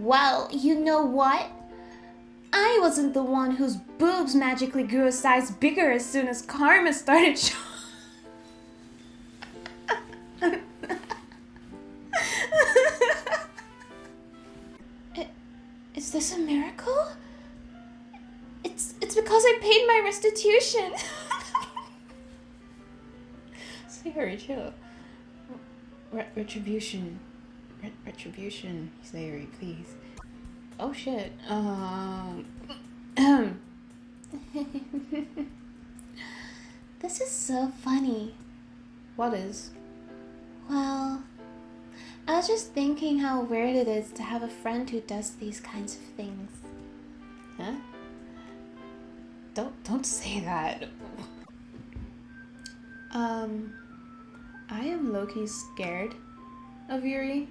Well, you know what? I wasn't the one whose boobs magically grew a size bigger as soon as Karma started showing. Is this a miracle? It's because I paid my restitution. Sayori, chill. Retribution, Sayori, please. Oh shit. This is so funny. What is? Well, I was just thinking how weird it is to have a friend who does these kinds of things. Huh? Don't say that. I am low-key scared of Yuri.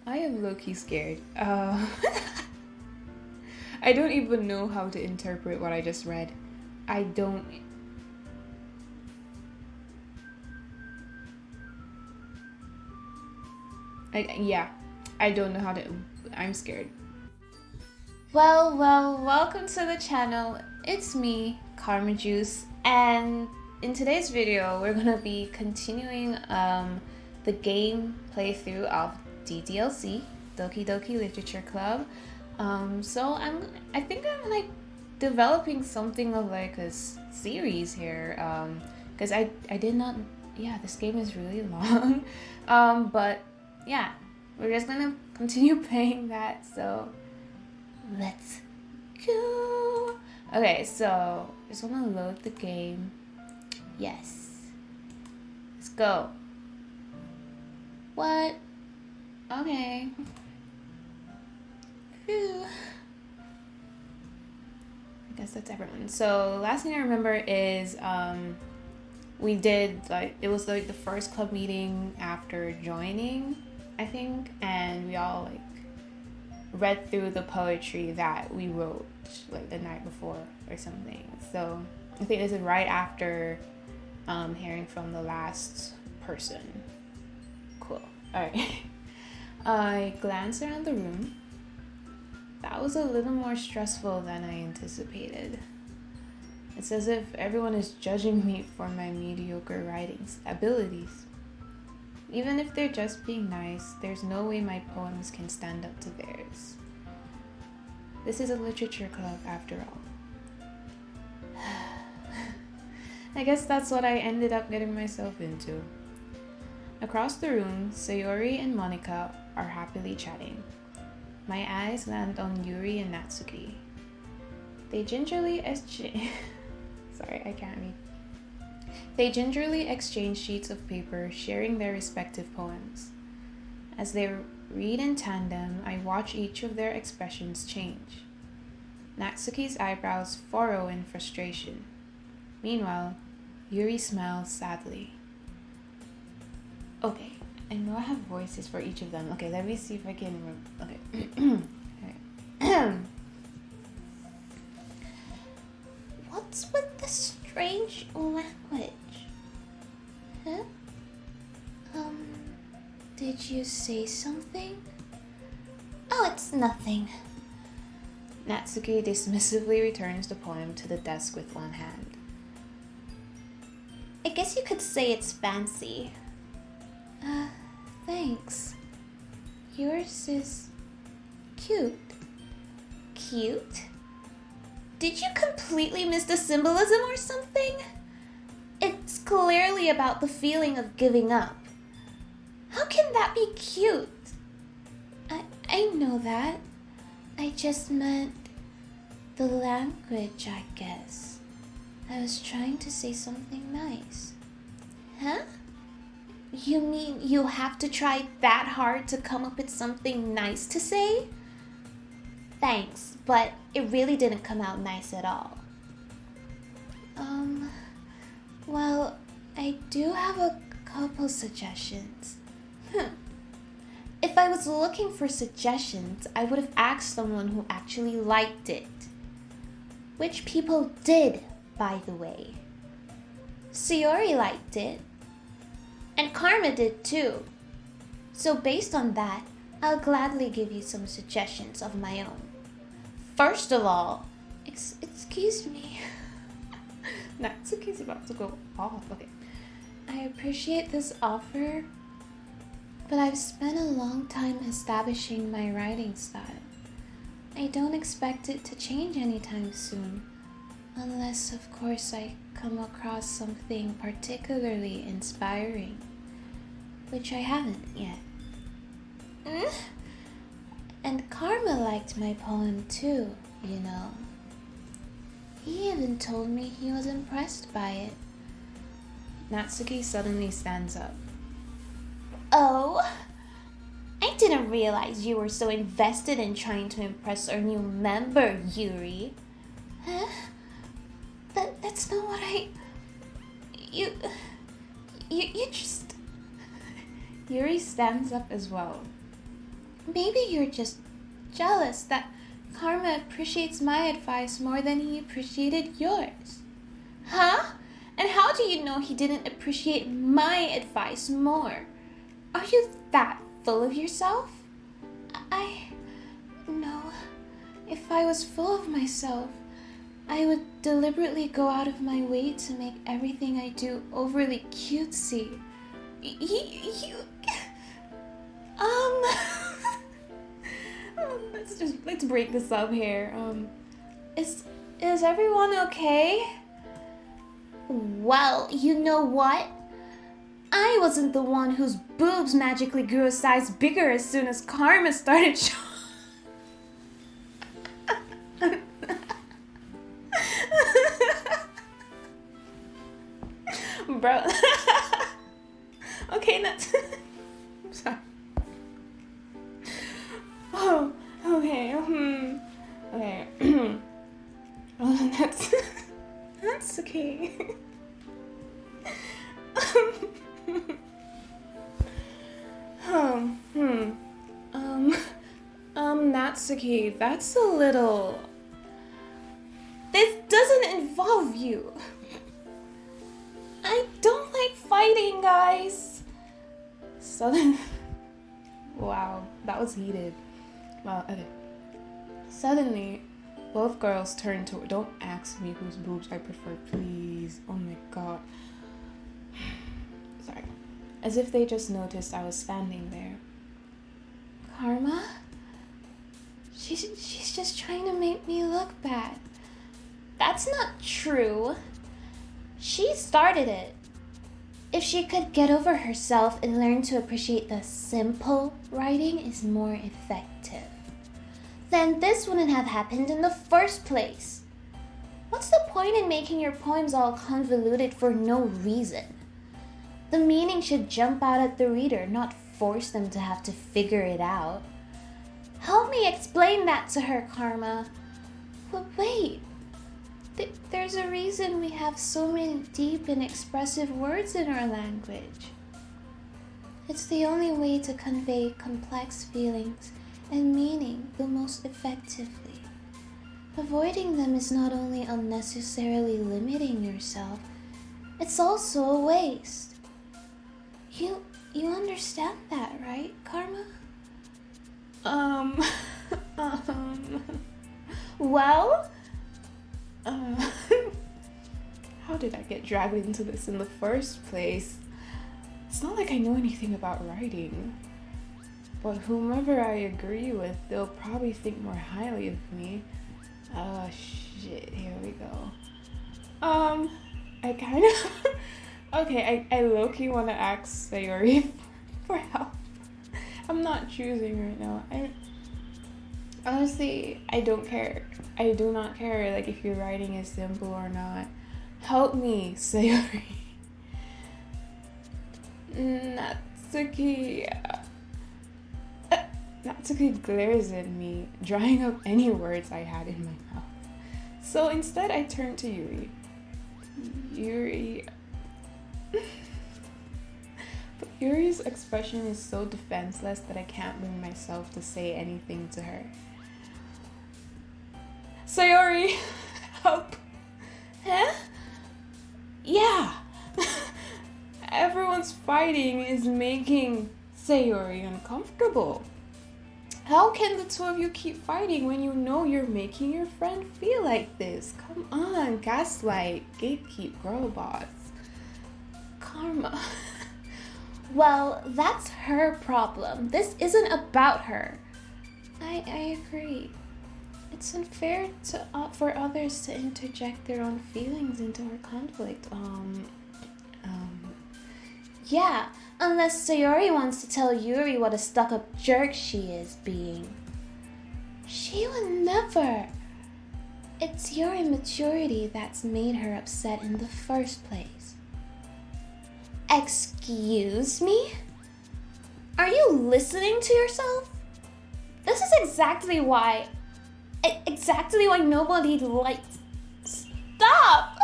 I am low-key scared. I don't even know how to interpret what I just read. I don't know how to. I'm scared. Well, welcome to the channel. It's me, Karma Juice, and in today's video, we're gonna be continuing the game playthrough of DDLC, Doki Doki Literature Club. So I think I'm like developing something of like a series here, because I did not. Yeah, this game is really long, but yeah, we're just gonna continue playing that. So let's go. Okay, so just wanna load the game. Yes. Let's go. What? Okay. Phew. I guess that's everyone. So last thing I remember is we did like it was like the first club meeting after joining, I think, and we all like read through the poetry that we wrote like the night before or something. So I think this is right after hearing from the last person. Cool. Alright. I glanced around the room. That was a little more stressful than I anticipated. It's as if everyone is judging me for my mediocre writing abilities. Even if they're just being nice, there's no way my poems can stand up to theirs. This is a literature club after all. I guess that's what I ended up getting myself into. Across the room, Sayori and Monica are happily chatting. My eyes land on Yuri and Natsuki. They gingerly exchange... Sorry, I can't read. They gingerly exchange sheets of paper, sharing their respective poems. As they read in tandem, I watch each of their expressions change. Natsuki's eyebrows furrow in frustration. Meanwhile, Yuri smiles sadly. Okay, I know I have voices for each of them. Okay, let me see if I can remember. Okay. What's with the strange language? Huh? Did you say something? Oh, it's nothing. Natsuki dismissively returns the poem to the desk with one hand. I guess you could say it's fancy. Thanks. Yours is cute. Cute? Did you completely miss the symbolism or something? It's clearly about the feeling of giving up. How can that be cute? I know that. I just meant the language, I guess. I was trying to say something nice. Huh? You mean you have to try that hard to come up with something nice to say? Thanks, but it really didn't come out nice at all. Well, I do have a couple suggestions. If I was looking for suggestions, I would have asked someone who actually liked it. Which people did, by the way. Sayori liked it. And Karma did too. So based on that, I'll gladly give you some suggestions of my own. First of all, excuse me. Natsuki's about to go off. Okay. I appreciate this offer, but I've spent a long time establishing my writing style. I don't expect it to change anytime soon, unless, of course, I come across something particularly inspiring, which I haven't yet. And Karma liked my poem too, you know. He even told me he was impressed by it. Natsuki suddenly stands up. Oh, I didn't realize you were so invested in trying to impress our new member, Yuri. Huh? That's not what I... You just... Yuri stands up as well. Maybe you're just jealous that Karma appreciates my advice more than he appreciated yours. Huh? And how do you know he didn't appreciate my advice more? Are you that full of yourself? No. If I was full of myself, I would deliberately go out of my way to make everything I do overly cutesy. Let's break this up here. Is everyone okay? Well, you know what? I wasn't the one whose boobs magically grew a size bigger as soon as Karma started showing. Bro. Okay, that's... I'm sorry. Oh, okay. Okay. Oh, that's okay. Natsuki, that's a little... This doesn't involve you. I don't like fighting, guys. Suddenly... Wow, that was heated. Well, okay. Suddenly, both girls turned to... Don't ask me whose boobs I prefer, please. Oh my god. Sorry. As if they just noticed I was standing there. Karma? She's just trying to make me look bad. That's not true. She started it. If she could get over herself and learn to appreciate the simple writing is more effective, then this wouldn't have happened in the first place. What's the point in making your poems all convoluted for no reason? The meaning should jump out at the reader, not force them to have to figure it out. Help me explain that to her, Karma. But wait, there's a reason we have so many deep and expressive words in our language. It's the only way to convey complex feelings and meaning the most effectively. Avoiding them is not only unnecessarily limiting yourself, it's also a waste. You understand that, right, Karma? Well? How did I get dragged into this in the first place? It's not like I know anything about writing. But whomever I agree with, they'll probably think more highly of me. Oh shit, here we go. I kind of... Okay, I low-key want to ask Sayori for help. I'm not choosing right now. Honestly, I don't care. I do not care, like, if your writing is simple or not. Help me, Sayori. Natsuki glares at me, drying up any words I had in my mouth. So instead, I turn to Yuri. Yuri... But Yuri's expression is so defenseless that I can't bring myself to say anything to her. Sayori, help. Huh? Yeah. Everyone's fighting is making Sayori uncomfortable. How can the two of you keep fighting when you know you're making your friend feel like this? Come on, gaslight, gatekeep, girl boss. Karma. Well, that's her problem. This isn't about her. I agree. It's unfair for others to interject their own feelings into our conflict. Yeah, unless Sayori wants to tell Yuri what a stuck-up jerk she is being. She would never. It's your immaturity that's made her upset in the first place. Excuse me? Are you listening to yourself? This is exactly why nobody likes. Stop!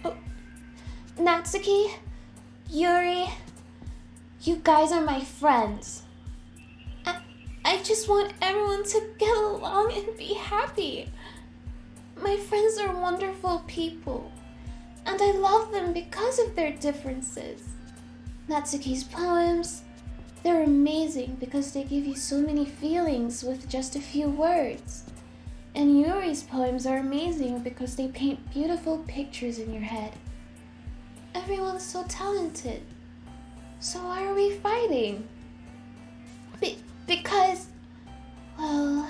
Oh, Natsuki, Yuri, you guys are my friends. I just want everyone to get along and be happy. My friends are wonderful people, and I love them because of their differences. Natsuki's poems, they're amazing because they give you so many feelings with just a few words. And Yuri's poems are amazing because they paint beautiful pictures in your head. Everyone's so talented. So why are we fighting? Because, well,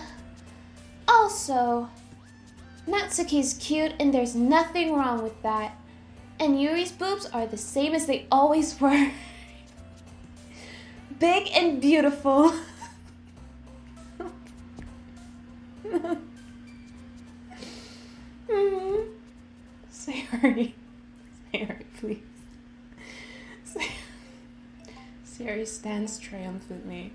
also, Natsuki's cute and there's nothing wrong with that. And Yuri's boobs are the same as they always were. Big and beautiful. Sayori, please. Sayori stands triumphantly.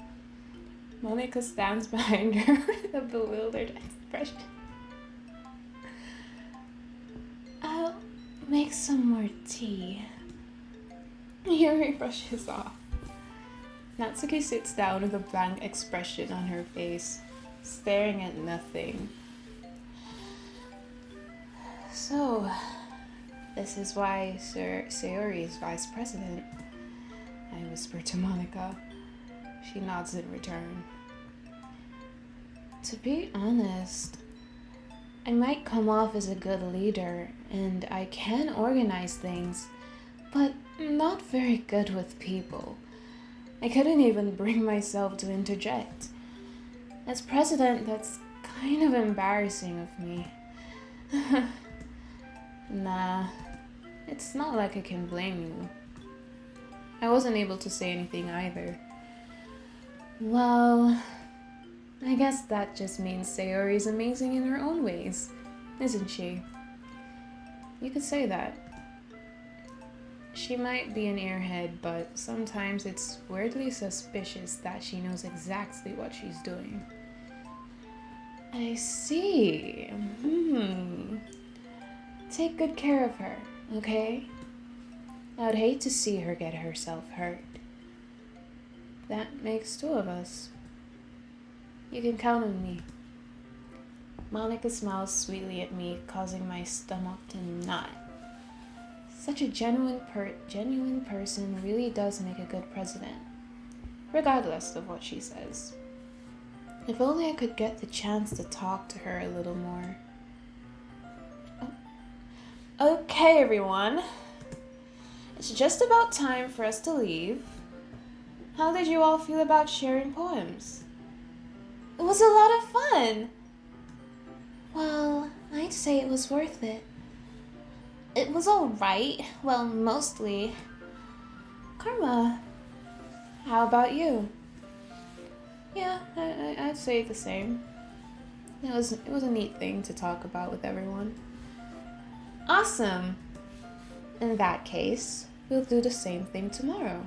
Monica stands behind her with a bewildered expression. I'll make some more tea. Yuri brushes off. Natsuki sits down with a blank expression on her face, staring at nothing. So, this is why Sayori is vice president, I whisper to Monica. She nods in return. To be honest, I might come off as a good leader, and I can organize things, but I'm not very good with people. I couldn't even bring myself to interject. As president, that's kind of embarrassing of me. Nah, it's not like I can blame you. I wasn't able to say anything either. Well, I guess that just means Sayori's amazing in her own ways, isn't she? You could say that. She might be an airhead, but sometimes it's weirdly suspicious that she knows exactly what she's doing. I see. Take good care of her, okay? I'd hate to see her get herself hurt. That makes two of us. You can count on me. Monica smiles sweetly at me, causing my stomach to knot. Such a genuine person really does make a good president, regardless of what she says. If only I could get the chance to talk to her a little more. Oh. Okay, everyone. It's just about time for us to leave. How did you all feel about sharing poems? It was a lot of fun. Well, I'd say it was worth it. It was alright. Well, mostly. Karma, how about you? Yeah, I'd say the same. It was a neat thing to talk about with everyone. Awesome. In that case, we'll do the same thing tomorrow.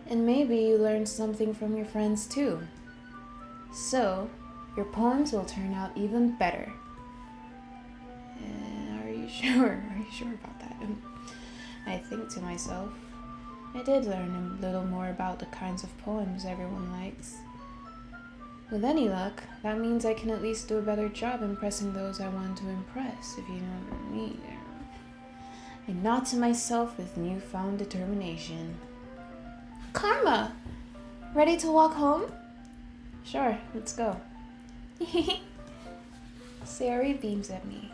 And maybe you learned something from your friends too. So, your poems will turn out even better. Are you sure? Are you sure about that? I think to myself, I did learn a little more about the kinds of poems everyone likes. With any luck, that means I can at least do a better job impressing those I want to impress, if you know what I mean. I nod to myself with newfound determination. Karma, Ready to walk home? Sure, let's go. Sayori beams at me.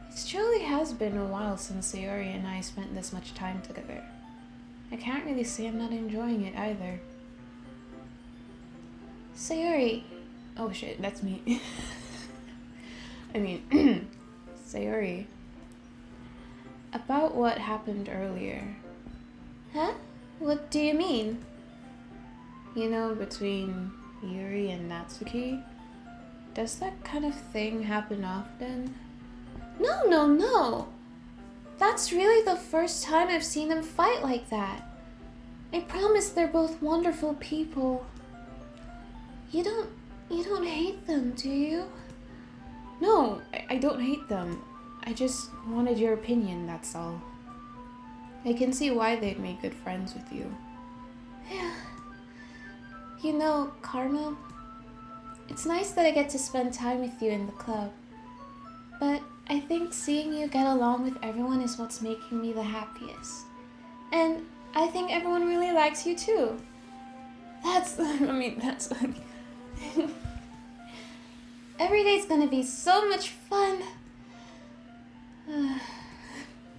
It truly has been a while since Sayori and I spent this much time together. I can't really say I'm not enjoying it either. Sayori. Oh shit, that's me. I mean, Sayori. About what happened earlier. Huh? What do you mean? You know, between Yuri and Natsuki? Does that kind of thing happen often? No. That's really the first time I've seen them fight like that. I promise they're both wonderful people. You don't hate them, do you? No, I don't hate them. I just wanted your opinion, that's all. I can see why they'd make good friends with you. Yeah. You know, Karma, it's nice that I get to spend time with you in the club. But I think seeing you get along with everyone is what's making me the happiest. And I think everyone really likes you too. That's Every day's gonna be so much fun.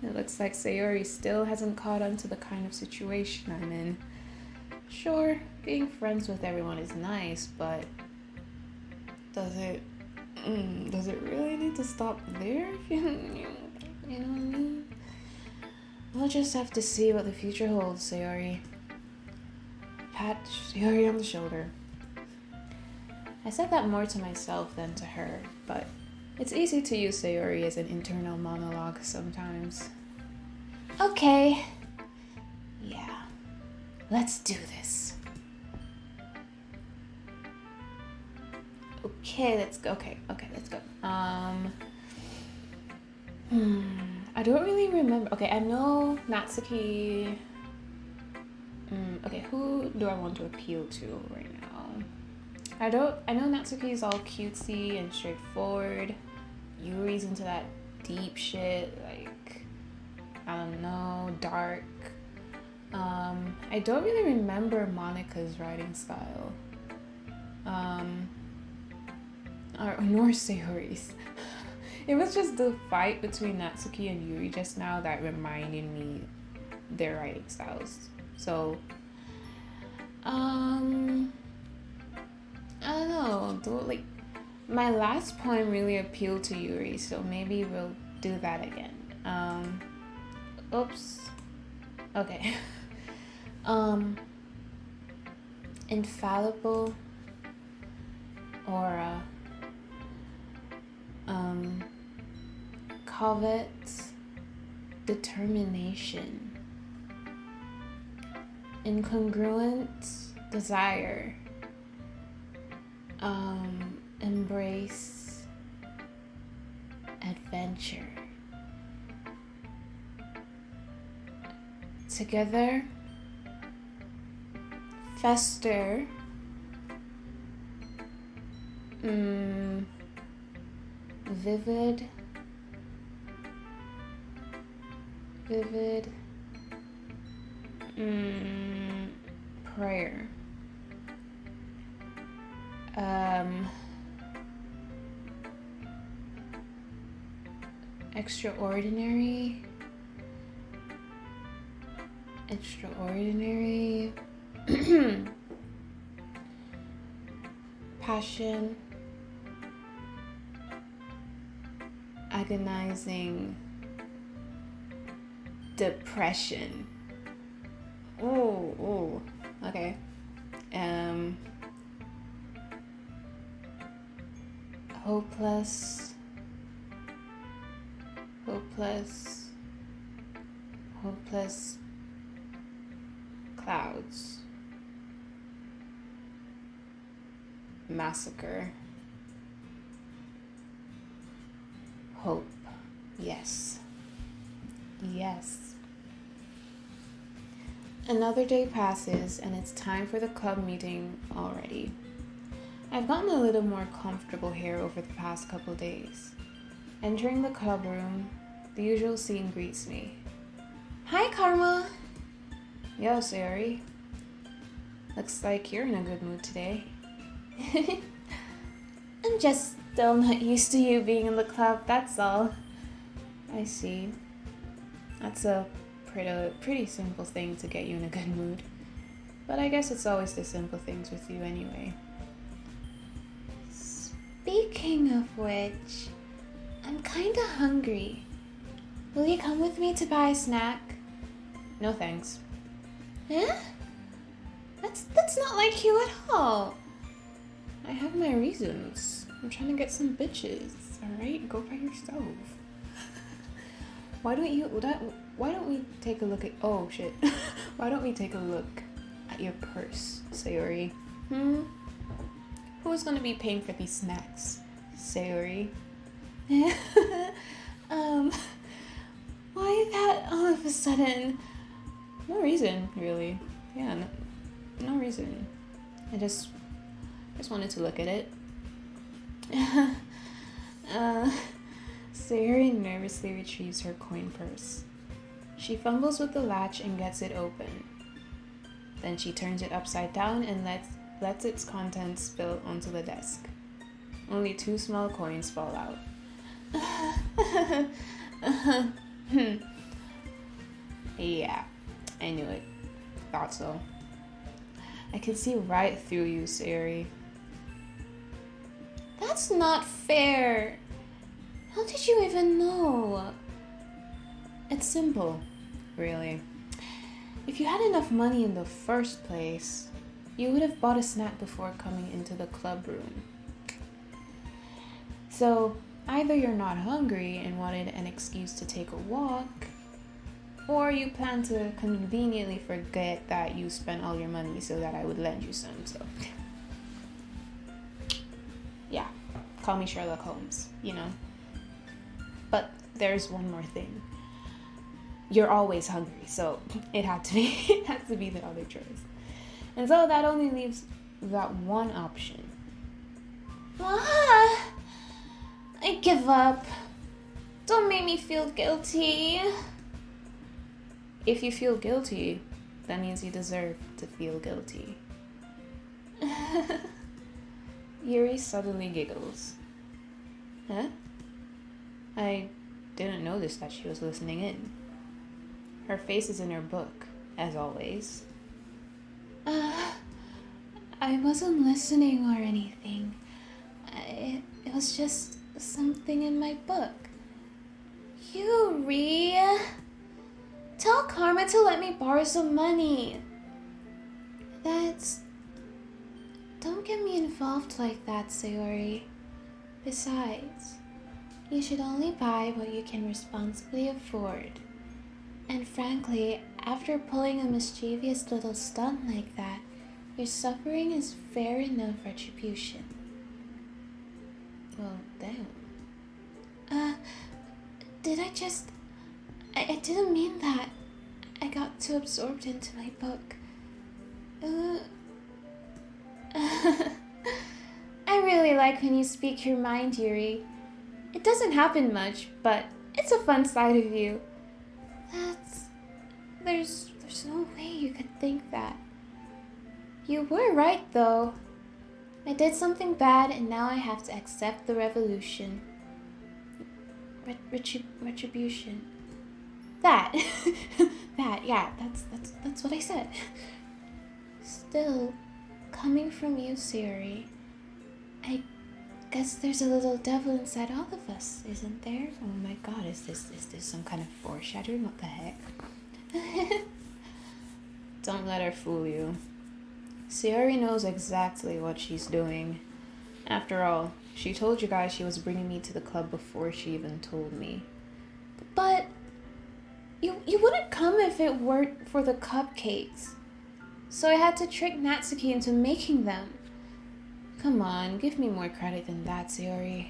It looks like Sayori still hasn't caught on to the kind of situation I'm in. Sure, being friends with everyone is nice, but does it really need to stop there? You know what I mean? We'll just have to see what the future holds, Sayori. Pat Sayori on the shoulder. I said that more to myself than to her, but it's easy to use Sayori as an internal monologue sometimes. Okay. Yeah, let's do this. Okay, let's go. Okay, let's go. I don't really remember. Okay, I know Natsuki. Okay, who do I want to appeal to right now? I know Natsuki's all cutesy and straightforward. Yuri's into that deep shit, like, I don't know, dark. I don't really remember Monika's writing style. Nor Sayori's. It was just the fight between Natsuki and Yuri just now that reminded me their writing styles. So, I don't know. My last poem really appealed to Yuri, so maybe we'll do that again. Oops. Okay. Infallible or covet, determination, incongruent desire, embrace, adventure. Together, fester, vivid, prayer, extraordinary, passion, agonizing, depression. Ooh, okay. Hopeless, clouds, massacre, hope. Yes. Another day passes and it's time for the club meeting already. I've gotten a little more comfortable here over the past couple days. Entering the club room, the usual scene greets me. Hi, Karma. Yo, Sayori. Looks like you're in a good mood today. I'm just still not used to you being in the club, that's all. I see. That's a pretty simple thing to get you in a good mood. But I guess it's always the simple things with you anyway. Speaking of which, I'm kinda hungry. Will you come with me to buy a snack? No thanks. Huh? That's not like you at all. I have my reasons. I'm trying to get some bitches, alright? Go by yourself. Why don't we take a look at... Oh, shit. Why don't we take a look at your purse, Sayori? Who's gonna be paying for these snacks, Sayori? Why that all of a sudden? No reason, really. Yeah, no reason. I just wanted to look at it. Sayori nervously retrieves her coin purse. She fumbles with the latch and gets it open. Then she turns it upside down and lets its contents spill onto the desk. Only 2 small coins fall out. Yeah, I knew it. Thought so. I can see right through you, Sayori. That's not fair. How did you even know? It's simple, really. If you had enough money in the first place, you would have bought a snack before coming into the club room. So, either you're not hungry and wanted an excuse to take a walk, or you plan to conveniently forget that you spent all your money so that I would lend you some, so... Yeah, call me Sherlock Holmes, you know? But there's one more thing. You're always hungry, so it had to be the other choice. And so that only leaves that one option. I give up. Don't make me feel guilty. If you feel guilty, that means you deserve to feel guilty. Yuri suddenly giggles. Huh? I didn't notice that she was listening in. Her face is in her book, as always. I wasn't listening or anything. It was just something in my book. Yuri, tell Karma to let me borrow some money. Don't get me involved like that, Sayori. Besides, you should only buy what you can responsibly afford. And frankly, after pulling a mischievous little stunt like that, your suffering is fair enough retribution. Well, damn. I didn't mean that. I got too absorbed into my book. I really like when you speak your mind, Yuri. It doesn't happen much, but it's a fun side of you. There's no way you could think that. You were right, though. I did something bad, and now I have to accept the revolution. Retribution. That. Yeah, that's what I said. Still, coming from you, Sayori, I guess there's a little devil inside all of us, isn't there? Oh my god, is this some kind of foreshadowing? What the heck? Don't let her fool you. Sayori knows exactly what she's doing. After all, she told you guys she was bringing me to the club before she even told me. But you wouldn't come if it weren't for the cupcakes. So I had to trick Natsuki into making them. Come on, give me more credit than that, Sayori.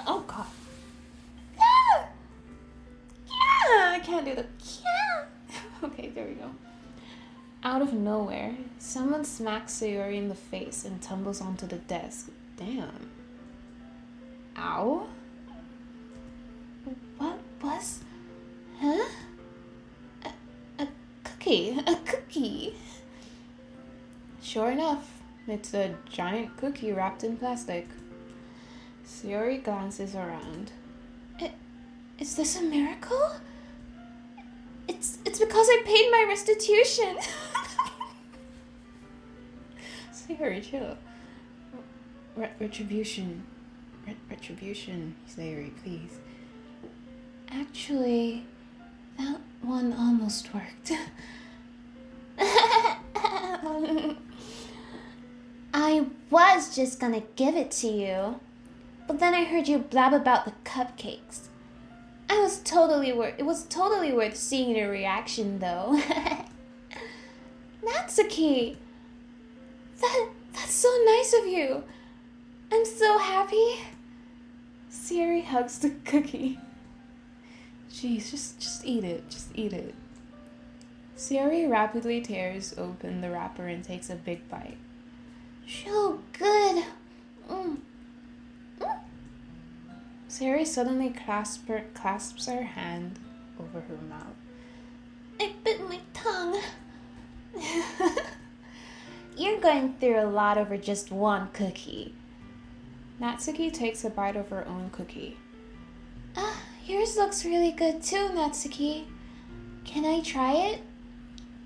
Oh god. I can't do the Okay, there we go. Out of nowhere, someone smacks Sayori in the face and tumbles onto the desk. Damn. Ow? What was? Huh? A cookie. A cookie. Sure enough, it's a giant cookie wrapped in plastic. Sayori glances around. Is this a miracle? It's because I paid my restitution. Sayori, chill. Retribution, Sayori, please. Actually, that one almost worked. I was just gonna give it to you, but then I heard you blab about the cupcakes. It was totally worth seeing your reaction, though. Natsuki, that's so nice of you. I'm so happy. Sayori hugs the cookie. Jeez, just eat it. Just eat it. Sayori rapidly tears open the wrapper and takes a big bite. So good. Sayori suddenly clasps her hand over her mouth. I bit my tongue. You're going through a lot over just one cookie. Natsuki takes a bite of her own cookie. Yours looks really good too, Natsuki. Can I try it?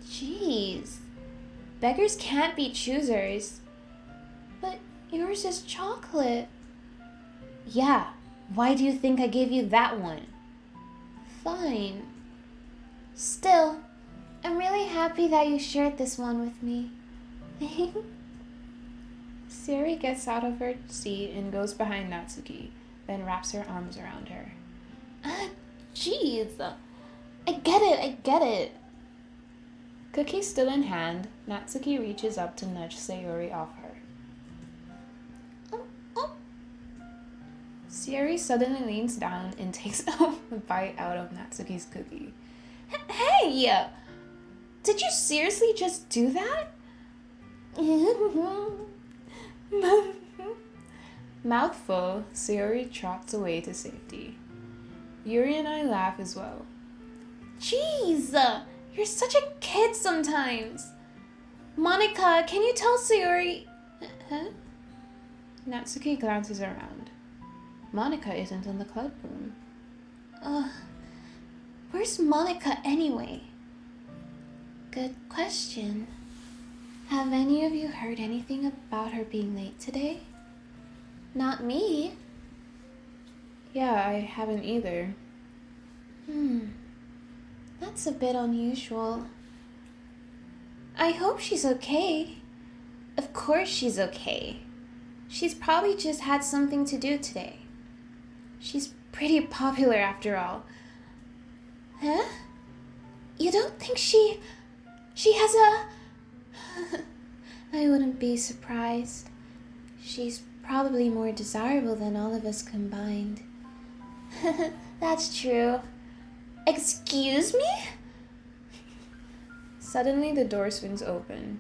Jeez. Beggars can't be choosers. But yours is chocolate. Yeah, why do you think I gave you that one? Fine. Still, I'm really happy that you shared this one with me. Sayori gets out of her seat and goes behind Natsuki, then wraps her arms around her. Jeez. I get it. Cookie still in hand, Natsuki reaches up to nudge Sayori off her. Sayori suddenly leans down and takes a bite out of Natsuki's cookie. Hey! Did you seriously just do that? Mouthful, Sayori trots away to safety. Yuri and I laugh as well. Jeez! You're such a kid sometimes. Monica, can you tell Sayori... Huh? Natsuki glances around. Monica isn't in the club room. Where's Monica anyway? Good question. Have any of you heard anything about her being late today? Not me. Yeah, I haven't either. That's a bit unusual. I hope she's okay. Of course she's okay. She's probably just had something to do today. She's pretty popular after all. Huh? You don't think she has a... I wouldn't be surprised. She's probably more desirable than all of us combined. That's true. Excuse me? Suddenly the door swings open.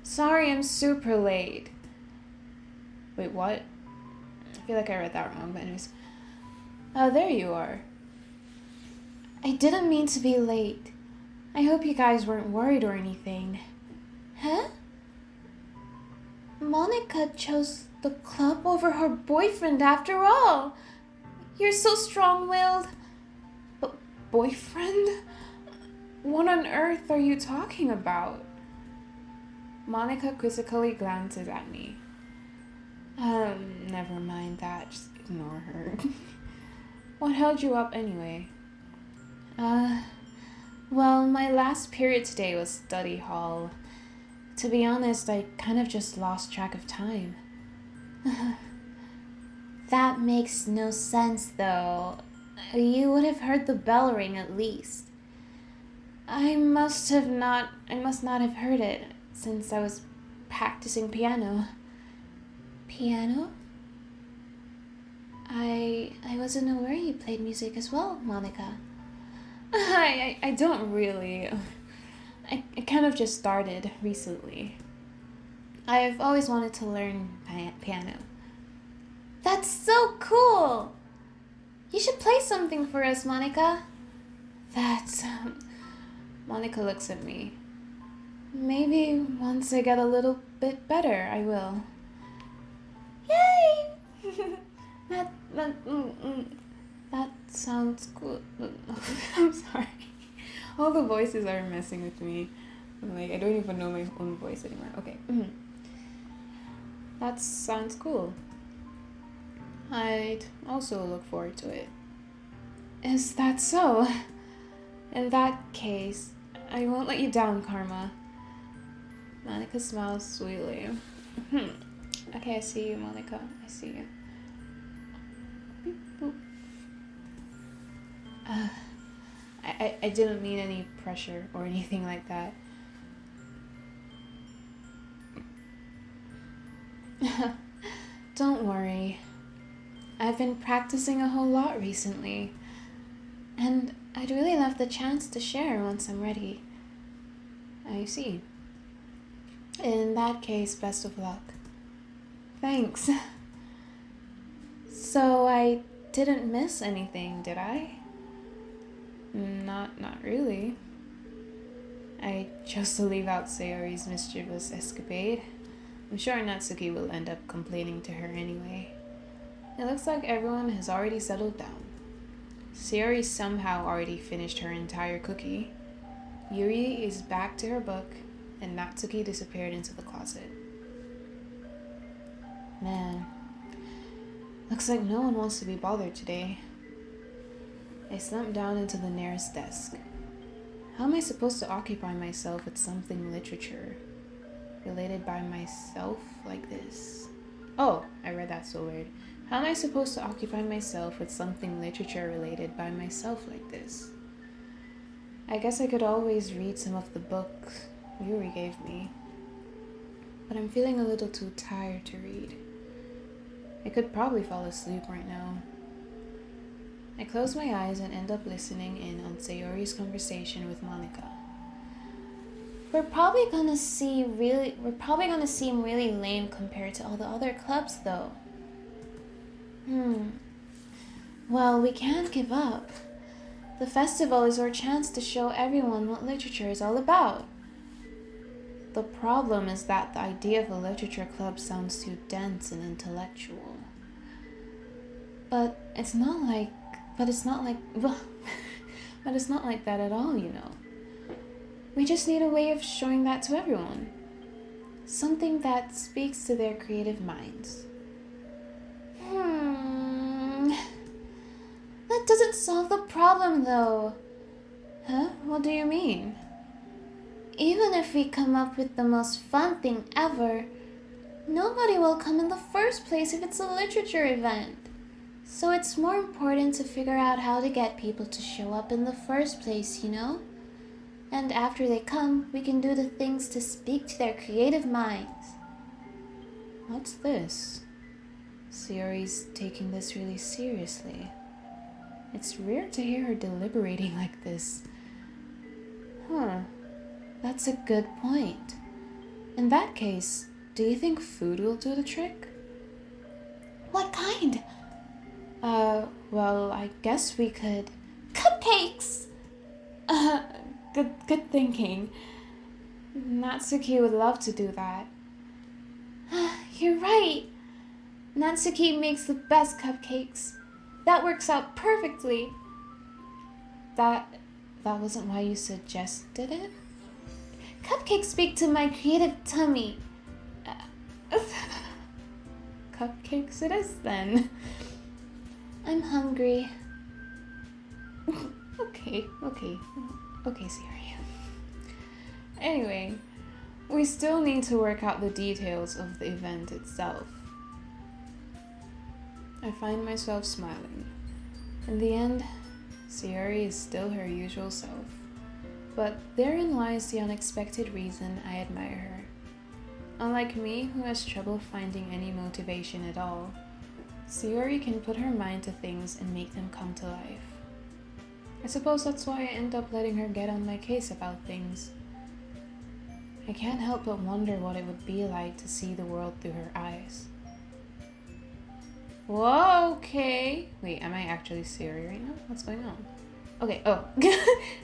Sorry, I'm super late. Wait, what? I feel like I read that wrong, but anyways. Oh, there you are. I didn't mean to be late. I hope you guys weren't worried or anything. Huh? Monica chose the club over her boyfriend after all. You're so strong-willed. But boyfriend? What on earth are you talking about? Monica quizzically glances at me. Never mind that. Just ignore her. What held you up anyway? Well, my last period today was study hall. To be honest, I kind of just lost track of time. That makes no sense, though. You would have heard the bell ring at least. I must not have heard it since I was practicing piano. Piano? I wasn't aware you played music as well, Monica. I don't really. I kind of just started recently. I've always wanted to learn piano. That's so cool! You should play something for us, Monica. That's... Monica looks at me. Maybe once I get a little bit better, I will. Yay! That sounds good. I'm sorry. All the voices are messing with me. I don't even know my own voice anymore. Okay. That sounds cool. I'd also look forward to it. Is that so? In that case, I won't let you down, Karma. Monica smiles sweetly. Okay, I see you, Monica. I see you. Beep, boop. I didn't mean any pressure or anything like that. Don't worry. I've been practicing a whole lot recently. And I'd really love the chance to share once I'm ready. I see. In that case, best of luck. Thanks. So I didn't miss anything, did I? Not really. I chose to leave out Sayori's mischievous escapade. I'm sure Natsuki will end up complaining to her anyway. It looks like everyone has already settled down. Sayori somehow already finished her entire cookie. Yuri is back to her book, and Natsuki disappeared into the closet. Man, looks like no one wants to be bothered today. I slumped down into the nearest desk. How am I supposed to occupy myself with something literature related by myself like this? Oh, I read that so weird. How am I supposed to occupy myself with something literature related by myself like this? I guess I could always read some of the books Yuri gave me, but I'm feeling a little too tired to read. I could probably fall asleep right now. I close my eyes and end up listening in on Sayori's conversation with Monica. We're probably gonna seem really lame compared to all the other clubs, though. Well, we can't give up. The festival is our chance to show everyone what literature is all about. The problem is that the idea of a literature club sounds too dense and intellectual. But it's not like that at all, you know. We just need a way of showing that to everyone. Something that speaks to their creative minds. That doesn't solve the problem, though. Huh? What do you mean? Even if we come up with the most fun thing ever, nobody will come in the first place if it's a literature event. So it's more important to figure out how to get people to show up in the first place, you know? And after they come, we can do the things to speak to their creative minds. What's this? Sayori's taking this really seriously. It's rare to hear her deliberating like this. That's a good point. In that case, do you think food will do the trick? What kind? Well, I guess we could... Cupcakes! Good thinking. Natsuki would love to do that. You're right. Natsuki makes the best cupcakes. That works out perfectly. That wasn't why you suggested it? Cupcakes speak to my creative tummy. Cupcakes it is then. I'm hungry. Okay, Sayori. Anyway, we still need to work out the details of the event itself. I find myself smiling. In the end, Sayori is still her usual self. But therein lies the unexpected reason I admire her. Unlike me, who has trouble finding any motivation at all, Sayori can put her mind to things and make them come to life. I suppose that's why I end up letting her get on my case about things. I can't help but wonder what it would be like to see the world through her eyes. Whoa, okay. Wait, am I actually Sayori right now? What's going on? Okay, oh.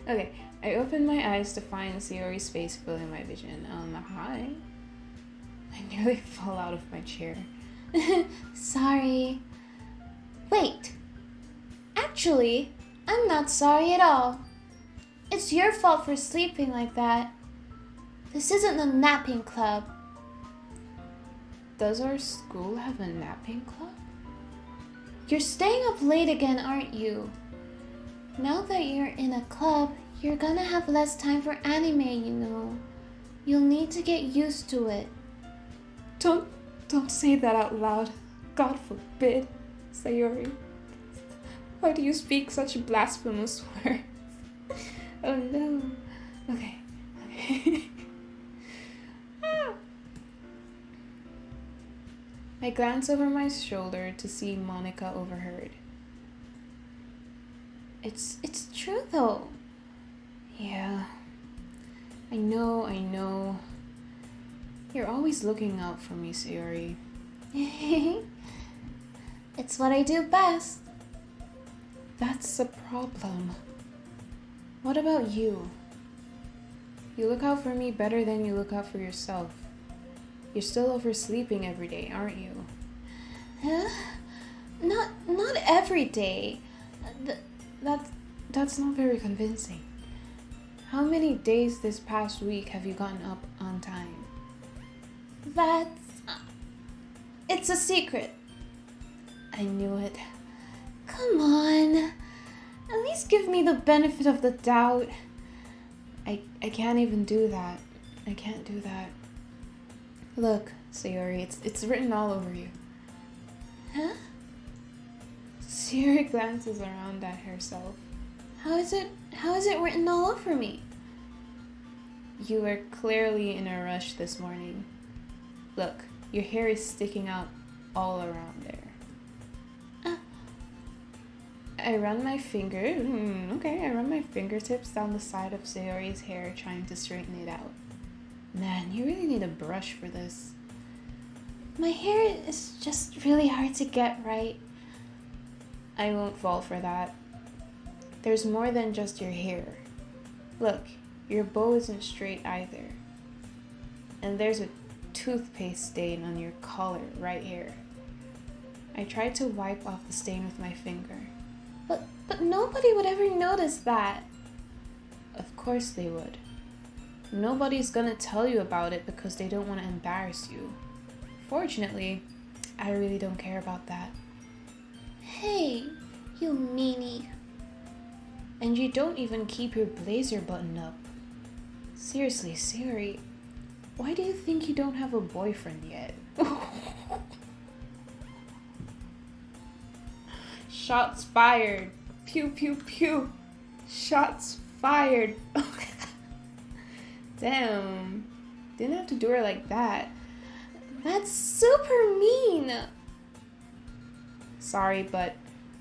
Okay, I opened my eyes to find Sayori's face filling my vision. Hi. I nearly fell out of my chair. Sorry. Wait. Actually, I'm not sorry at all. It's your fault for sleeping like that. This isn't a napping club. Does our school have a napping club? You're staying up late again, aren't you? Now that you're in a club, you're gonna have less time for anime, you know. You'll need to get used to it. Don't say that out loud. God forbid, Sayori. Why do you speak such blasphemous words? Oh no. Okay. I glance over my shoulder to see Monica overheard. It's true though. Yeah. I know. You're always looking out for me, Sayori. It's what I do best. That's a problem. What about you? You look out for me better than you look out for yourself. You're still oversleeping every day, aren't you? Huh? Not every day. That's not very convincing. How many days this past week have you gotten up on time? It's a secret. I knew it. Come on. At least give me the benefit of the doubt. I can't even do that. I can't do that. Look, Sayori, it's written all over you. Huh? Sayori glances around at herself. How is it written all over me? You were clearly in a rush this morning. Look, your hair is sticking out all around there. I run my fingertips down the side of Sayori's hair, trying to straighten it out. Man, you really need a brush for this. My hair is just really hard to get right. I won't fall for that. There's more than just your hair. Look, your bow isn't straight either. And there's a toothpaste stain on your collar right here. I tried to wipe off the stain with my finger. But nobody would ever notice that. Of course they would. Nobody's gonna tell you about it because they don't want to embarrass you. Fortunately, I really don't care about that. Hey, you meanie. And you don't even keep your blazer buttoned up. Seriously, Sayori, why do you think you don't have a boyfriend yet? Shots fired. Pew, pew, pew. Shots fired. Damn. Didn't have to do her like that. That's super mean. Sorry, but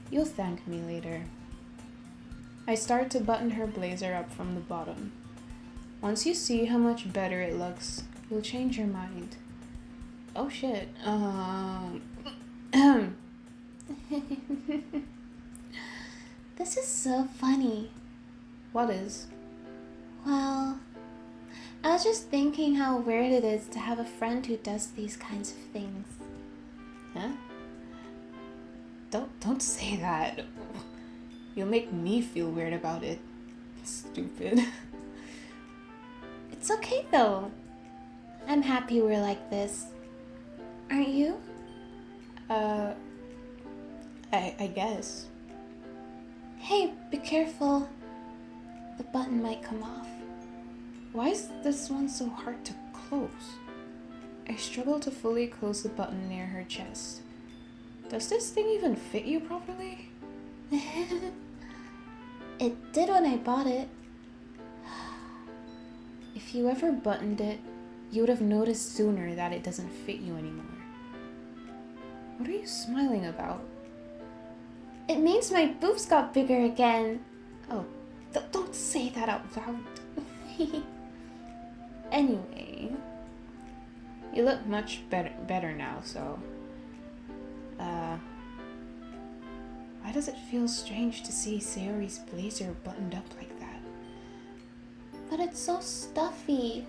you'll thank me later. I start to button her blazer up from the bottom. Once you see how much better it looks, you'll change your mind. Oh shit. This is so funny. What is? Well, I was just thinking how weird it is to have a friend who does these kinds of things. Huh? Don't say that. You'll make me feel weird about it. Stupid. It's okay though. I'm happy we're like this. Aren't you? I guess. Hey, be careful. The button might come off. Why is this one so hard to close? I struggle to fully close the button near her chest. Does this thing even fit you properly? It did when I bought it. If you ever buttoned it, you would have noticed sooner that it doesn't fit you anymore. What are you smiling about? It means my boobs got bigger again. Oh, don't say that out loud. Anyway, you look much better now, so... Why does it feel strange to see Sayori's blazer buttoned up like that? But it's so stuffy.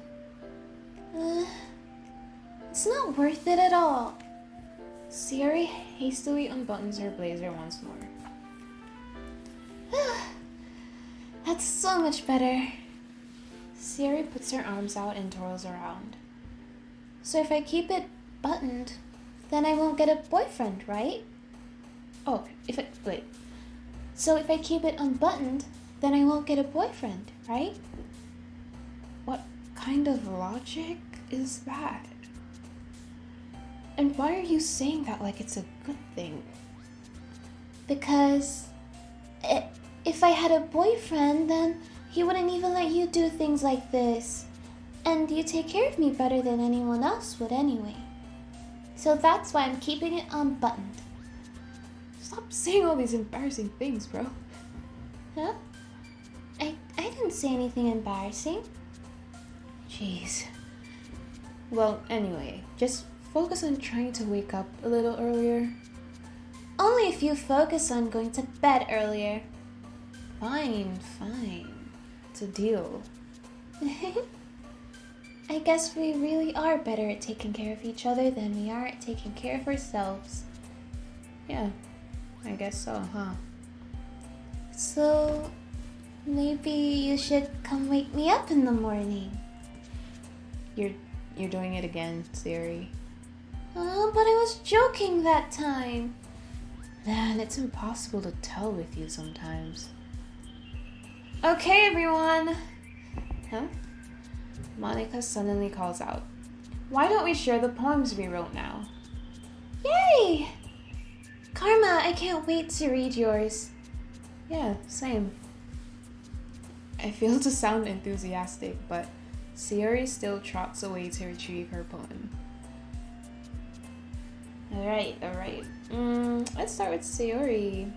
It's not worth it at all. Sayori hastily unbuttons her blazer once more. That's so much better. Sayori puts her arms out and twirls around. So if I keep it buttoned, then I won't get a boyfriend, right? Oh, wait. So if I keep it unbuttoned, then I won't get a boyfriend, right? What kind of logic is that? And why are you saying that like it's a good thing? Because if I had a boyfriend, then he wouldn't even let you do things like this. And you take care of me better than anyone else would anyway. So that's why I'm keeping it unbuttoned. Stop saying all these embarrassing things, bro. Huh? I didn't say anything embarrassing. Jeez. Well, anyway, just focus on trying to wake up a little earlier. Only if you focus on going to bed earlier. Fine. It's a deal. I guess we really are better at taking care of each other than we are at taking care of ourselves. Yeah, I guess so, huh? So, maybe you should come wake me up in the morning. You're doing it again, Sayori. Oh, but I was joking that time. Man, it's impossible to tell with you sometimes. Okay, everyone. Huh? Monica suddenly calls out. Why don't we share the poems we wrote now? Yay! Karma, I can't wait to read yours. Yeah, same. I feel to sound enthusiastic, but Sayori still trots away to retrieve her poem. Alright. Let's start with Sayori.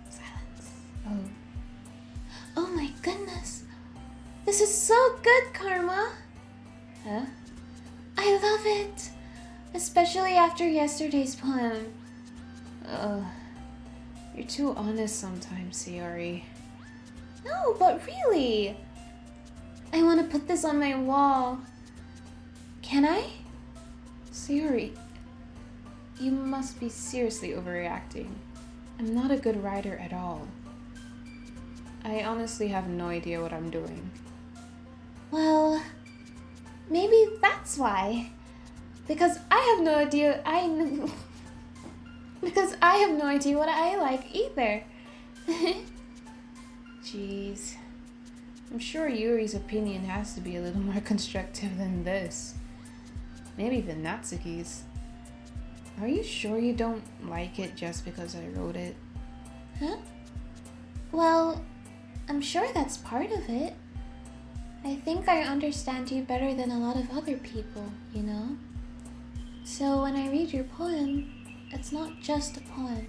Silence. Oh my goodness. This is so good, Karma. Huh? I love it. Especially after yesterday's poem. You're too honest sometimes, Sayori. No, but really. I want to put this on my wall. Can I? Sayori, you must be seriously overreacting. I'm not a good writer at all. I honestly have no idea what I'm doing. Well, maybe that's why. Because I have no idea. Because I have no idea what I like either. Jeez. I'm sure Yuri's opinion has to be a little more constructive than this. Maybe even Natsuki's. Are you sure you don't like it just because I wrote it? Huh? Well, I'm sure that's part of it. I think I understand you better than a lot of other people, you know? So when I read your poem, it's not just a poem.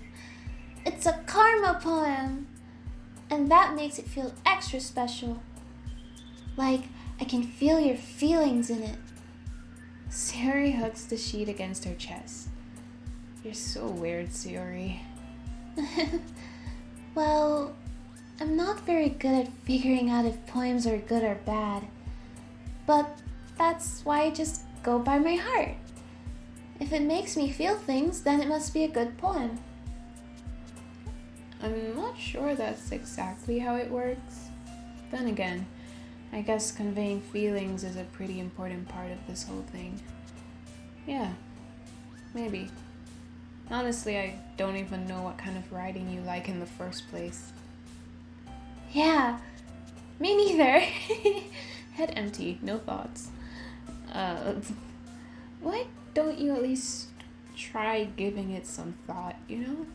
It's a karma poem! And that makes it feel extra special. Like, I can feel your feelings in it. Sayori hugs the sheet against her chest. You're so weird, Sayori. Well, I'm not very good at figuring out if poems are good or bad. But that's why I just go by my heart. If it makes me feel things, then it must be a good poem. I'm not sure that's exactly how it works. Then again, I guess conveying feelings is a pretty important part of this whole thing. Yeah, maybe. Honestly, I don't even know what kind of writing you like in the first place. Yeah, me neither. Head empty, no thoughts. Why don't you at least try giving it some thought, you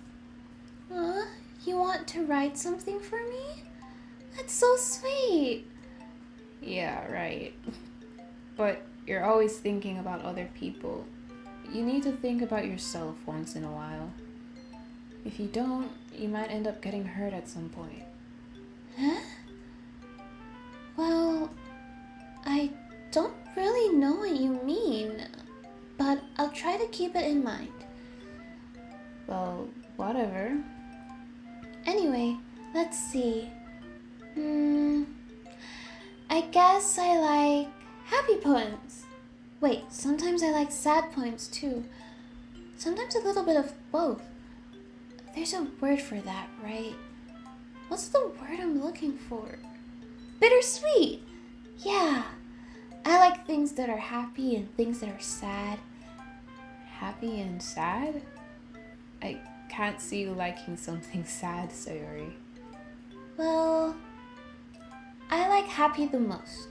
know? You want to write something for me? That's so sweet. Yeah, right. But you're always thinking about other people. You need to think about yourself once in a while. If you don't, you might end up getting hurt at some point. Huh? Well, I don't really know what you mean, but I'll try to keep it in mind. Well, whatever. Anyway, let's see. I guess I like happy poems. Wait, sometimes I like sad poems too. Sometimes a little bit of both. There's a word for that, right? What's the word I'm looking for? Bittersweet! Yeah. I like things that are happy and things that are sad. Happy and sad? I can't see you liking something sad, Sayori. Well, I like happy the most.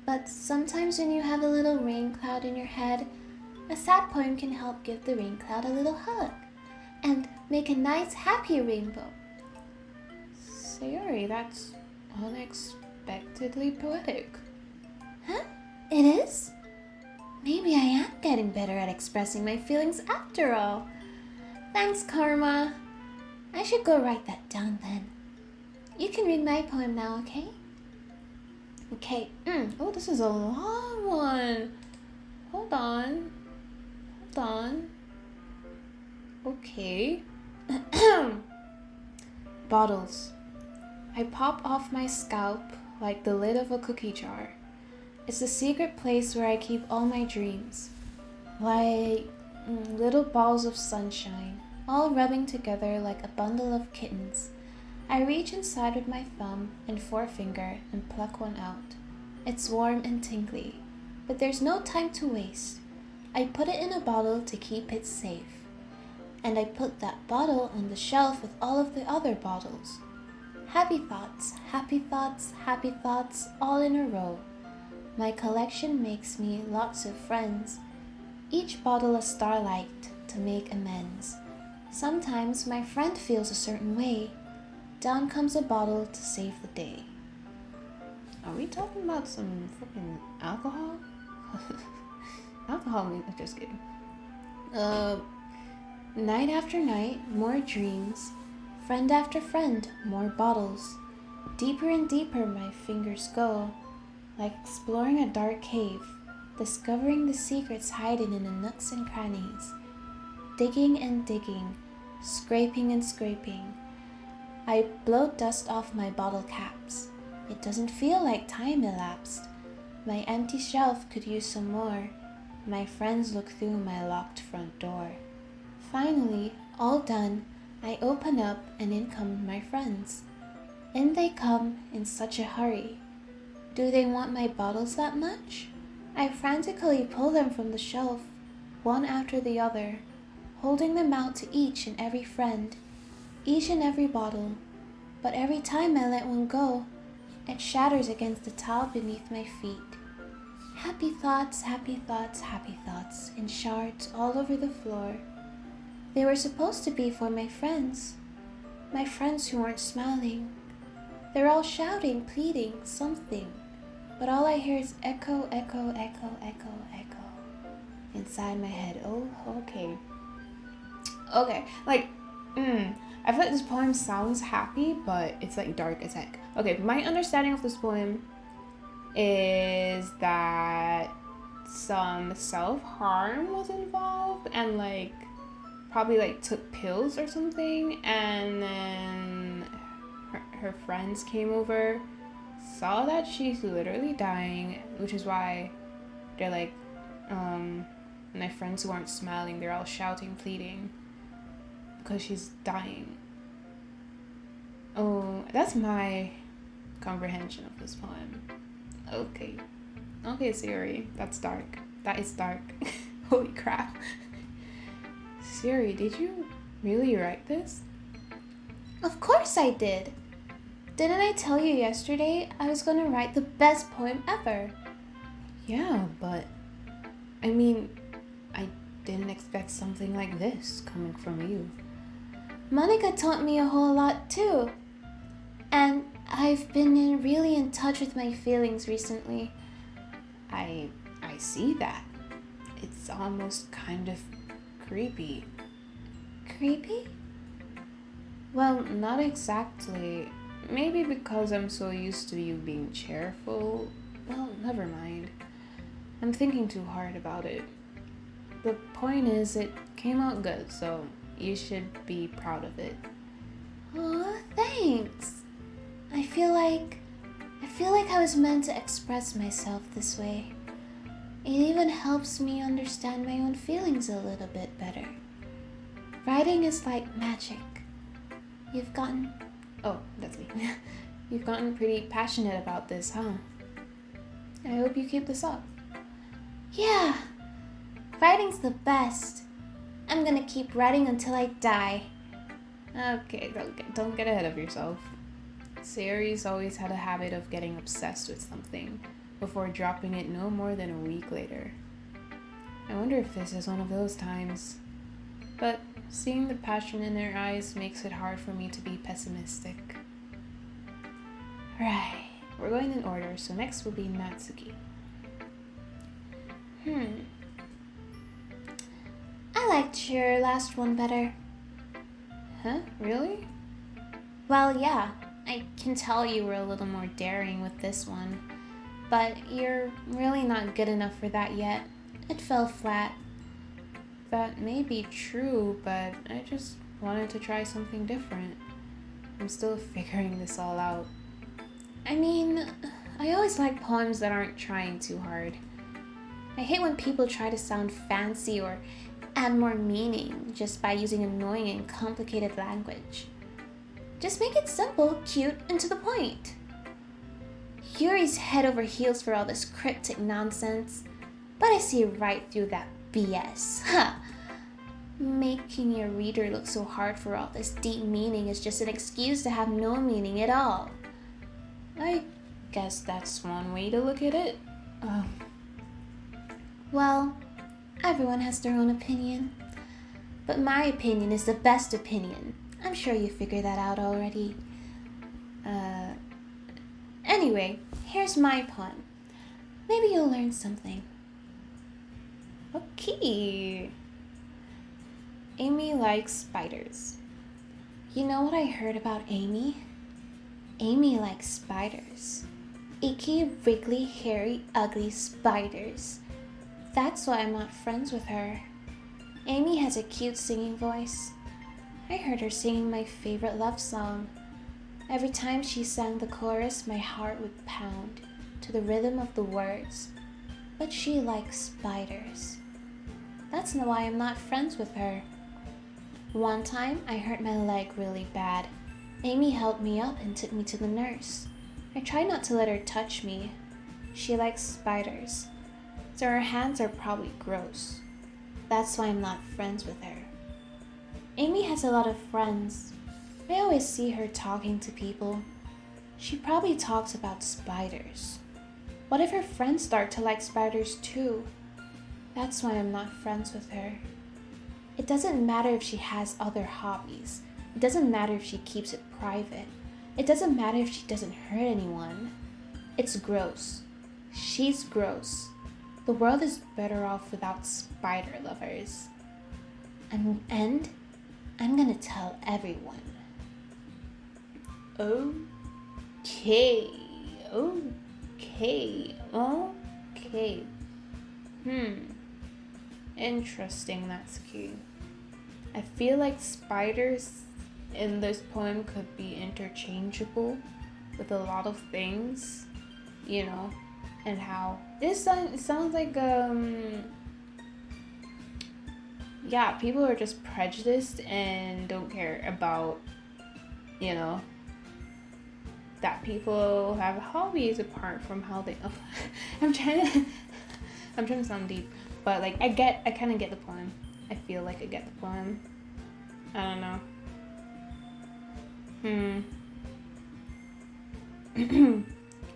But sometimes when you have a little rain cloud in your head, a sad poem can help give the rain cloud a little hug and make a nice happy rainbow. Sayori, that's unexpectedly poetic. Huh? It is? Maybe I am getting better at expressing my feelings after all. Thanks, Karma. I should go write that down then. You can read my poem now, okay? Okay. Oh, this is a long one. Hold on. Okay. Bottles. I pop off my scalp like the lid of a cookie jar. It's the secret place where I keep all my dreams. Like little balls of sunshine, all rubbing together like a bundle of kittens. I reach inside with my thumb and forefinger and pluck one out. It's warm and tingly, but there's no time to waste. I put it in a bottle to keep it safe. And I put that bottle on the shelf with all of the other bottles. Happy thoughts, happy thoughts, happy thoughts, all in a row. My collection makes me lots of friends. Each bottle a starlight to make amends. Sometimes my friend feels a certain way. Down comes a bottle to save the day. Are we talking about some fucking alcohol? Alcohol, I'm just kidding. Night after night, more dreams. Friend after friend, more bottles. Deeper and deeper my fingers go, like exploring a dark cave, discovering the secrets hiding in the nooks and crannies. Digging and digging, scraping and scraping. I blow dust off my bottle caps. It doesn't feel like time elapsed. My empty shelf could use some more. My friends look through my locked front door. Finally, all done, I open up and in come my friends. In they come in such a hurry. Do they want my bottles that much? I frantically pull them from the shelf, one after the other, holding them out to each and every friend, each and every bottle. But every time I let one go, it shatters against the tile beneath my feet. Happy thoughts, happy thoughts, happy thoughts, in shards all over the floor. They were supposed to be for my friends who weren't smiling. They're all shouting, pleading, something, but all I hear is echo, echo, echo, echo, echo, inside my head. Oh, okay. Like, I feel like this poem sounds happy, but it's like dark as heck. Okay, my understanding of this poem is that some self-harm was involved and like probably like took pills or something, and then her friends came over, saw that she's literally dying, which is why they're like, my friends who aren't smiling, they're all shouting, pleading, because she's dying. Oh, that's my comprehension of this poem. Okay, Sayori, that's dark. That is dark. Holy crap. Sayori, did you really write this? Of course I did. Didn't I tell you yesterday I was going to write the best poem ever? Yeah, but I mean, I didn't expect something like this coming from you. Monica taught me a whole lot too. And I've been really in touch with my feelings recently. I see that. It's almost kind of creepy. Creepy? Well, not exactly. Maybe because I'm so used to you being cheerful. Well, never mind. I'm thinking too hard about it. the point is it came out good, so you should be proud of it. Aw, thanks. I feel like I was meant to express myself this way. It even helps me understand my own feelings a little bit better. Writing is like magic. Oh, that's me. You've gotten pretty passionate about this, huh? I hope you keep this up. Yeah, writing's the best. I'm gonna keep writing until I die. Okay, don't get ahead of yourself. Sayori's always had a habit of getting obsessed with something before dropping it no more than a week later. I wonder if this is one of those times. But seeing the passion in her eyes makes it hard for me to be pessimistic. Right, we're going in order, so next will be Natsuki. I liked your last one better. Huh? Really? Well, yeah, I can tell you were a little more daring with this one. But you're really not good enough for that yet. It fell flat. That may be true, but I just wanted to try something different. I'm still figuring this all out. I mean, I always like poems that aren't trying too hard. I hate when people try to sound fancy or add more meaning just by using annoying and complicated language. Just make it simple, cute, and to the point. Yuri's head over heels for all this cryptic nonsense, but I see right through that BS. Making your reader look so hard for all this deep meaning is just an excuse to have no meaning at all. I guess that's one way to look at it. Well, everyone has their own opinion. But my opinion is the best opinion. I'm sure you figured that out already. Anyway, here's my poem. Maybe you'll learn something. Okay. Amy likes spiders. You know what I heard about Amy? Amy likes spiders. Icky, wriggly, hairy, ugly spiders. That's why I'm not friends with her. Amy has a cute singing voice. I heard her singing my favorite love song. Every time she sang the chorus, my heart would pound to the rhythm of the words. But she likes spiders. That's why I'm not friends with her. One time, I hurt my leg really bad. Amy helped me up and took me to the nurse. I tried not to let her touch me. She likes spiders, so her hands are probably gross. That's why I'm not friends with her. Amy has a lot of friends. I always see her talking to people. She probably talks about spiders. What if her friends start to like spiders too? That's why I'm not friends with her. It doesn't matter if she has other hobbies. It doesn't matter if she keeps it private. It doesn't matter if she doesn't hurt anyone. It's gross. She's gross. The world is better off without spider lovers. And I'm gonna tell everyone. Okay. Interesting, Natsuki. I feel like spiders in this poem could be interchangeable with a lot of things, you know, and how it sounds like yeah, people are just prejudiced and don't care about, you know, that people have hobbies apart from how they I'm trying to sound deep, but like I kind of get the poem. I feel like I get the poem. I don't know.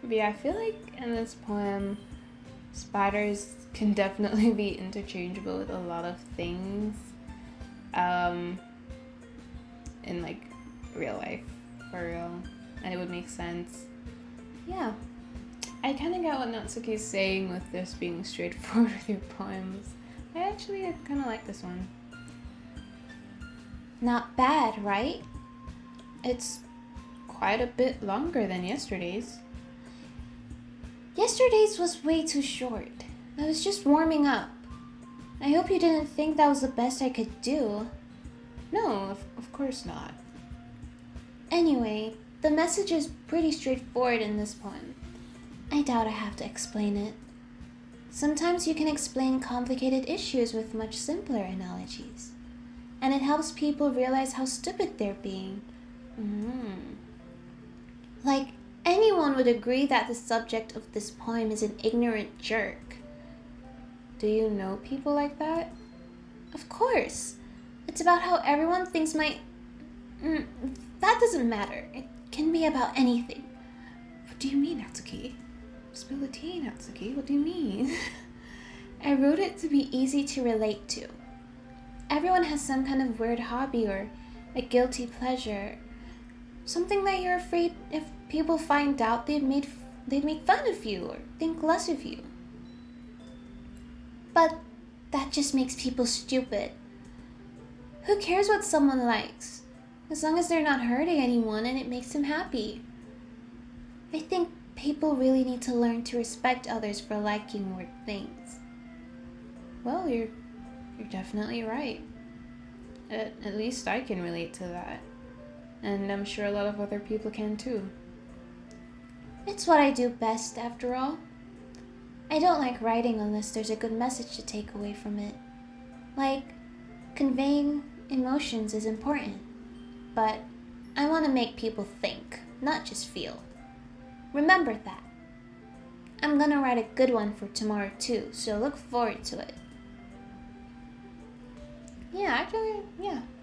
But yeah, I feel like in this poem, spiders can definitely be interchangeable with a lot of things. In like real life, for real. And it would make sense. Yeah. I kind of get what Natsuki's saying with this being straightforward with your poems. I kind of like this one. Not bad, right? It's quite a bit longer than yesterday's. Yesterday's was way too short. I was just warming up. I hope you didn't think that was the best I could do. No, of course not. Anyway, the message is pretty straightforward in this poem. I doubt I have to explain it. Sometimes you can explain complicated issues with much simpler analogies. And it helps people realize how stupid they're being. Like, anyone would agree that the subject of this poem is an ignorant jerk. Do you know people like that? Of course. It's about how everyone thinks that doesn't matter. It can be about anything. What do you mean, Natsuki? Spill the tea, Natsuki. What do you mean? I wrote it to be easy to relate to. Everyone has some kind of weird hobby or a guilty pleasure. Something that you're afraid if people find out they'd make fun of you or think less of you. But that just makes people stupid. Who cares what someone likes? As long as they're not hurting anyone and it makes them happy. I think people really need to learn to respect others for liking weird things. Well, you're definitely right. At least I can relate to that. And I'm sure a lot of other people can too. It's what I do best, after all. I don't like writing unless there's a good message to take away from it. Like, conveying emotions is important, but I want to make people think, not just feel. Remember that. I'm gonna write a good one for tomorrow too, so look forward to it. Yeah,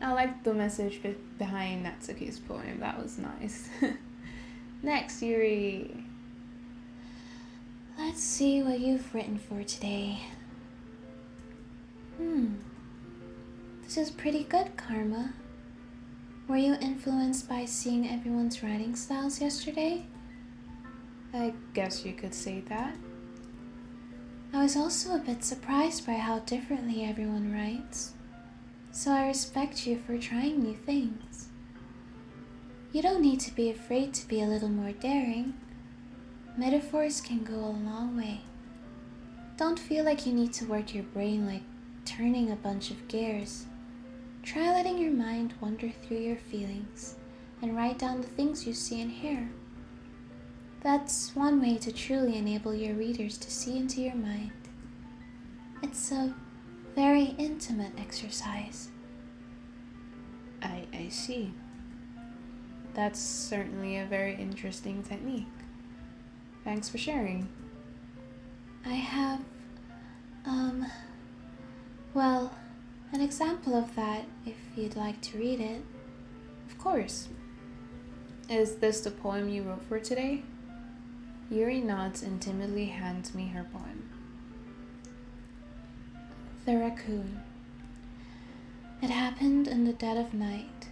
I like the message behind Natsuki's poem. That was nice. Next, Yuri. Let's see what you've written for today. This is pretty good, Karma. Were you influenced by seeing everyone's writing styles yesterday? I guess you could say that. I was also a bit surprised by how differently everyone writes. So I respect you for trying new things. You don't need to be afraid to be a little more daring. Metaphors can go a long way. Don't feel like you need to work your brain like turning a bunch of gears. Try letting your mind wander through your feelings and write down the things you see and hear. That's one way to truly enable your readers to see into your mind. It's a very intimate exercise. I see. That's certainly a very interesting technique. Thanks for sharing. I have, an example of that if you'd like to read it. Of course. Is this the poem you wrote for today? Yuri nods and timidly hands me her poem. The Raccoon. It happened in the dead of night,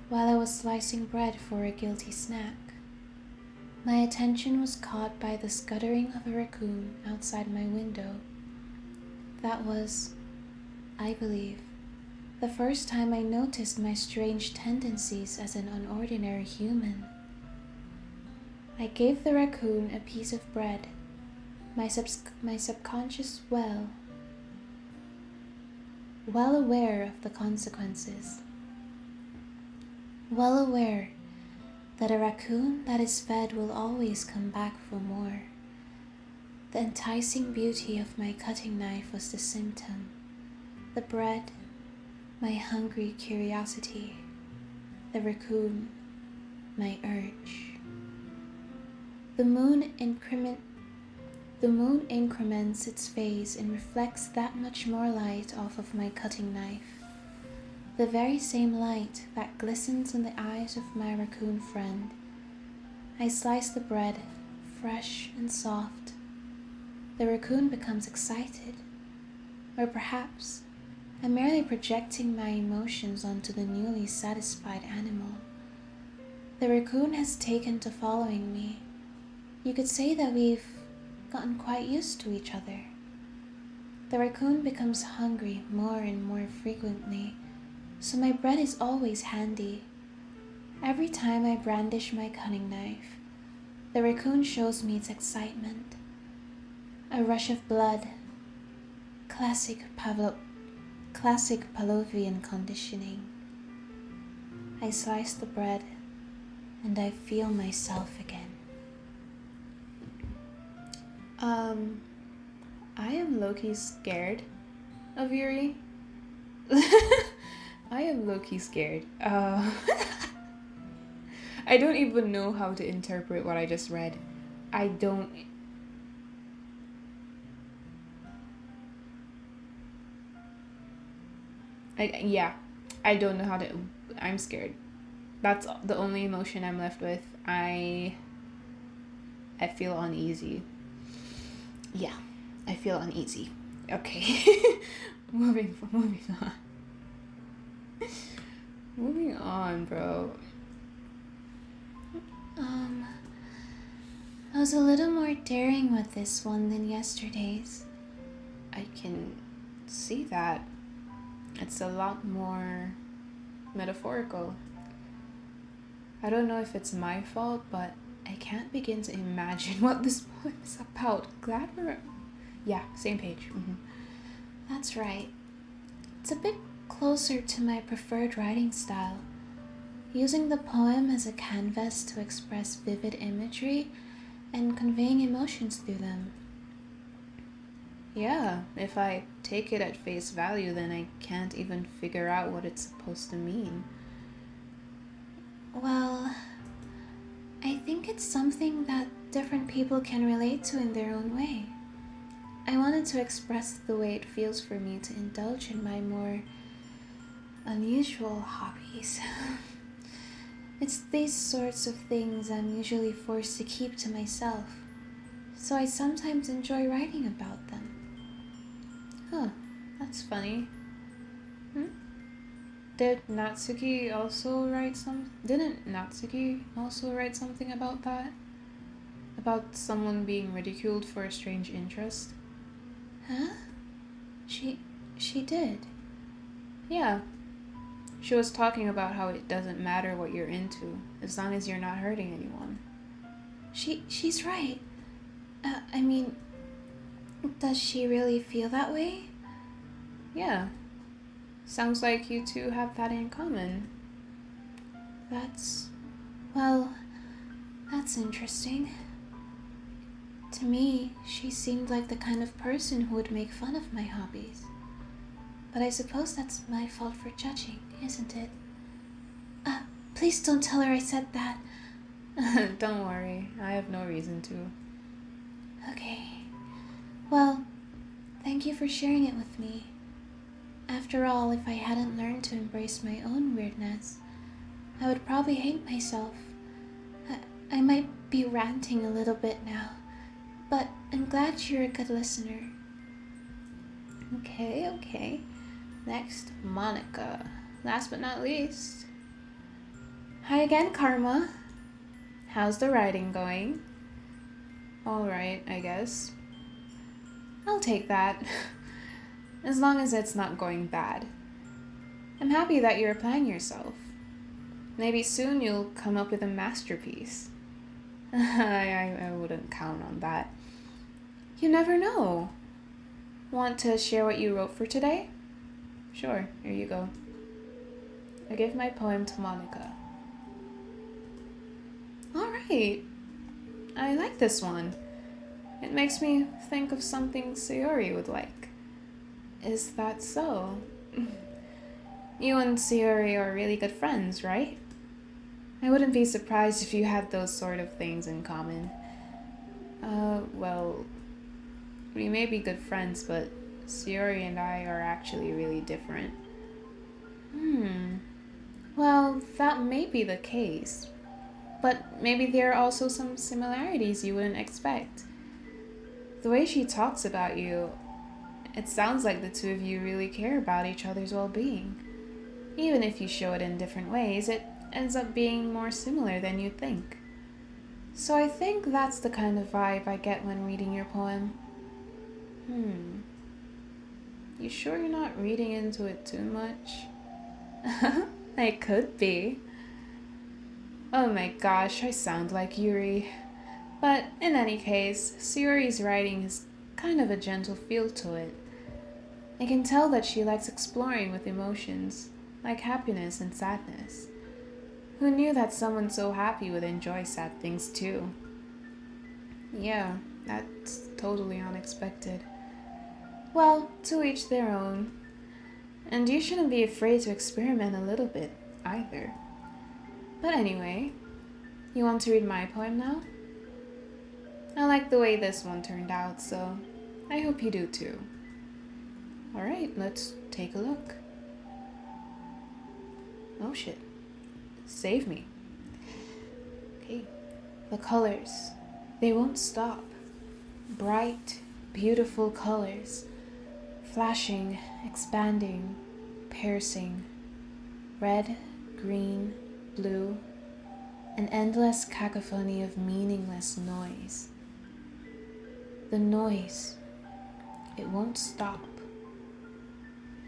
while I was slicing bread for a guilty snack. My attention was caught by the scuttering of a raccoon outside my window. That was, I believe, the first time I noticed my strange tendencies as an unordinary human. I gave the raccoon a piece of bread, my subconscious well aware of the consequences. Well aware that a raccoon that is fed will always come back for more. The enticing beauty of my cutting knife was the symptom. The bread, my hungry curiosity. The raccoon, my urge. The moon increments its phase and reflects that much more light off of my cutting knife. The very same light that glistens in the eyes of my raccoon friend. I slice the bread, fresh and soft. The raccoon becomes excited. Or perhaps I'm merely projecting my emotions onto the newly satisfied animal. The raccoon has taken to following me. You could say that we've gotten quite used to each other. The raccoon becomes hungry more and more frequently, so my bread is always handy. Every time I brandish my cutting knife, the raccoon shows me its excitement. A rush of blood, classic Pavlovian conditioning. I slice the bread and I feel myself again. I am low-key scared of Yuri. I am low-key scared. I don't even know how to interpret what I just read. I don't know how to. I'm scared. That's the only emotion I'm left with. I feel uneasy. Yeah, I feel uneasy. Okay. moving on. Moving on, bro. I was a little more daring with this one than yesterday's. I can see that. It's a lot more metaphorical. I don't know if it's my fault, but I can't begin to imagine what this poem is about. Glad we're... Yeah, same page. Mm-hmm. That's right. It's a bit closer to my preferred writing style, using the poem as a canvas to express vivid imagery and conveying emotions through them. Yeah, if I take it at face value, then I can't even figure out what it's supposed to mean. Well, I think it's something that different people can relate to in their own way. I wanted to express the way it feels for me to indulge in my more unusual hobbies. It's these sorts of things I'm usually forced to keep to myself, so I sometimes enjoy writing about them. Huh, that's funny. Didn't Natsuki also write something about that? About someone being ridiculed for a strange interest? Huh? She did. Yeah. She was talking about how it doesn't matter what you're into, as long as you're not hurting anyone. She's right. I mean, does she really feel that way? Yeah. Sounds like you two have that in common. That's interesting. To me, she seemed like the kind of person who would make fun of my hobbies. But I suppose that's my fault for judging, isn't it? Please don't tell her I said that. Don't worry, I have no reason to. Okay. Well, thank you for sharing it with me. After all, if I hadn't learned to embrace my own weirdness, I would probably hate myself. I might be ranting a little bit now, but I'm glad you're a good listener. Okay. Next, Monica. Last but not least. Hi again, Karma. How's the writing going? Alright, I guess. I'll take that. As long as it's not going bad. I'm happy that you're applying yourself. Maybe soon you'll come up with a masterpiece. I wouldn't count on that. You never know. Want to share what you wrote for today? Sure, here you go. I give my poem to Monica. Alright. I like this one. It makes me think of something Sayori would like. Is that so? You and Sayori are really good friends, right? I wouldn't be surprised if you had those sort of things in common. Well, we may be good friends, but Sayori and I are actually really different. Well, that may be the case. But maybe there are also some similarities you wouldn't expect. The way she talks about you, it sounds like the two of you really care about each other's well-being. Even if you show it in different ways, it ends up being more similar than you think. So I think that's the kind of vibe I get when reading your poem. You sure you're not reading into it too much? I could be. Oh my gosh, I sound like Yuri. But in any case, Sayori's writing has kind of a gentle feel to it. I can tell that she likes exploring with emotions, like happiness and sadness. Who knew that someone so happy would enjoy sad things too? Yeah, that's totally unexpected. Well, to each their own. And you shouldn't be afraid to experiment a little bit, either. But anyway, you want to read my poem now? I like the way this one turned out, so I hope you do too. Alright, let's take a look. Oh shit. Save me. Okay. The colors. They won't stop. Bright, beautiful colors. Flashing, expanding, piercing. Red, green, blue. An endless cacophony of meaningless noise. The noise. It won't stop.